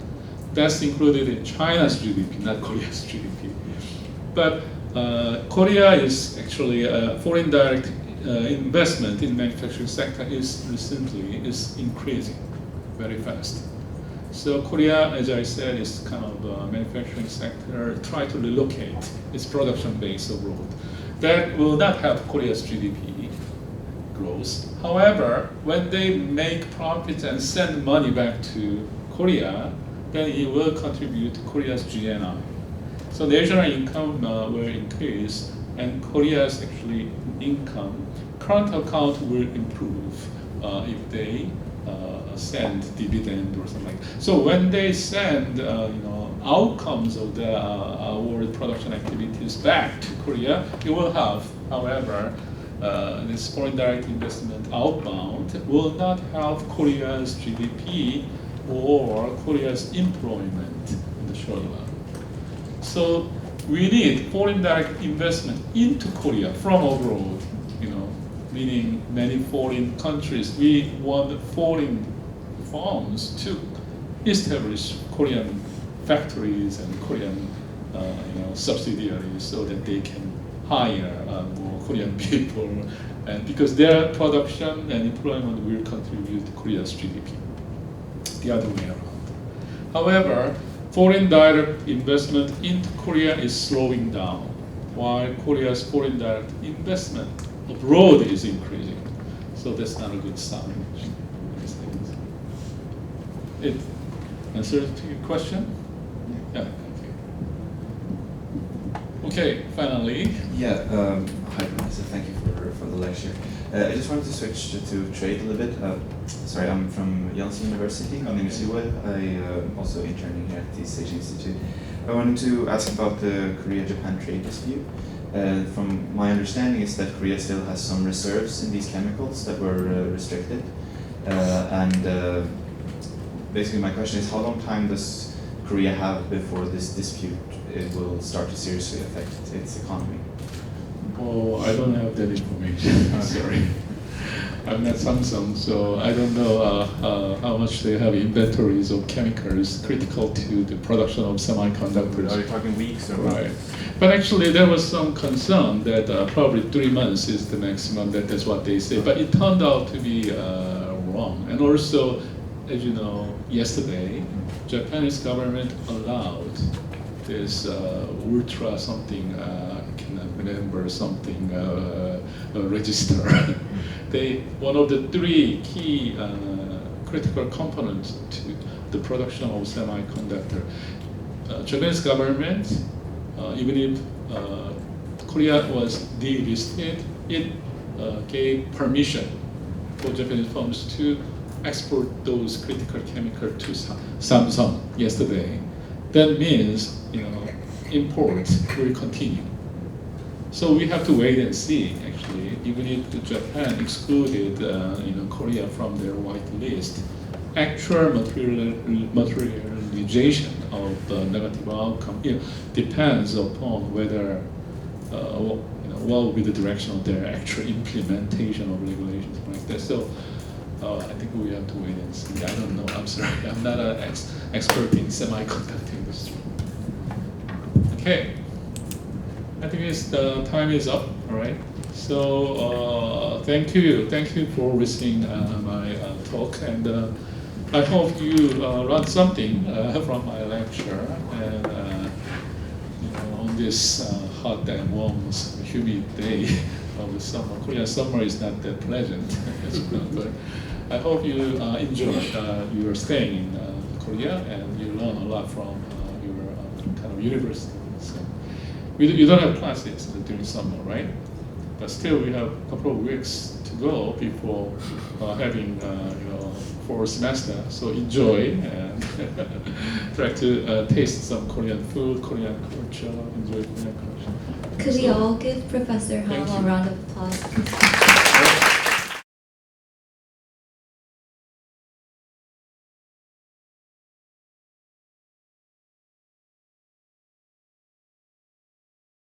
That's included in China's GDP, not Korea's GDP. But Korea is actually foreign direct investment in manufacturing sector is increasing very fast. So Korea, as I said, is kind of a manufacturing sector, try to relocate its production base abroad. That will not help Korea's GDP growth. However, when they make profits and send money back to Korea, then it will contribute to Korea's GNI. So national income will increase, and Korea's actually income, current account will improve if they send dividend or something. So when they send outcomes of the world production activities back to Korea, it will have, however, this foreign direct investment outbound will not help Korea's GDP or Korea's employment in the short run. So we need foreign direct investment into Korea from abroad, meaning many foreign countries. We want foreign firms to establish Korean factories and Korean subsidiaries so that they can hire more Korean people, and because their production and employment will contribute to Korea's GDP. The other way around. However, foreign direct investment into Korea is slowing down, while Korea's foreign direct investment abroad is increasing. So that's not a good sign. It answers to your question? Yeah. Okay, finally. Yeah, hi Professor, thank you for the lecture. I just wanted to switch to trade a little bit. Sorry, I'm from Yonsei University. My name is Yue. I'm also interning here at the Sage Institute. I wanted to ask about the Korea-Japan trade dispute. From my understanding is that Korea still has some reserves in these chemicals that were restricted. Basically my question is, how long time does Korea have before this dispute will start to seriously affect its economy? Oh, I don't have that information. Sorry. I'm not Samsung, so I don't know how much they have inventories of chemicals critical to the production of semiconductors. Are you talking weeks or right? But actually, there was some concern that probably 3 months is the maximum. That's what they say. But it turned out to be wrong. And also, as you know, yesterday, Japanese government allowed this ultra something. I cannot remember something register. One of the 3 key critical components to the production of semiconductor. Japanese government, even if Korea was delisted, it gave permission for Japanese firms to export those critical chemicals to Samsung yesterday. That means import will continue. So we have to wait and see. Actually, even if Japan excluded Korea from their white list, actual materialization of the negative outcome depends upon whether what will be the direction of their actual implementation of regulations like that. So I think we have to wait and see. I don't know. I'm sorry. I'm not an expert in semiconductor industry. Okay. I think the time is up. All right. So thank you for listening my talk, and I hope you learned something from my lecture. And on this hot and warm, humid day of the summer, Korean summer is not that pleasant, but I hope you enjoy your staying in Korea, and you learn a lot from your kind of university. So you don't have classes during summer, right? But still, we have a couple of weeks to go before having fall semester. So enjoy and try to taste some Korean food, Korean culture, enjoy Korean culture. Could we all give Professor Ham Thank a you. round of applause?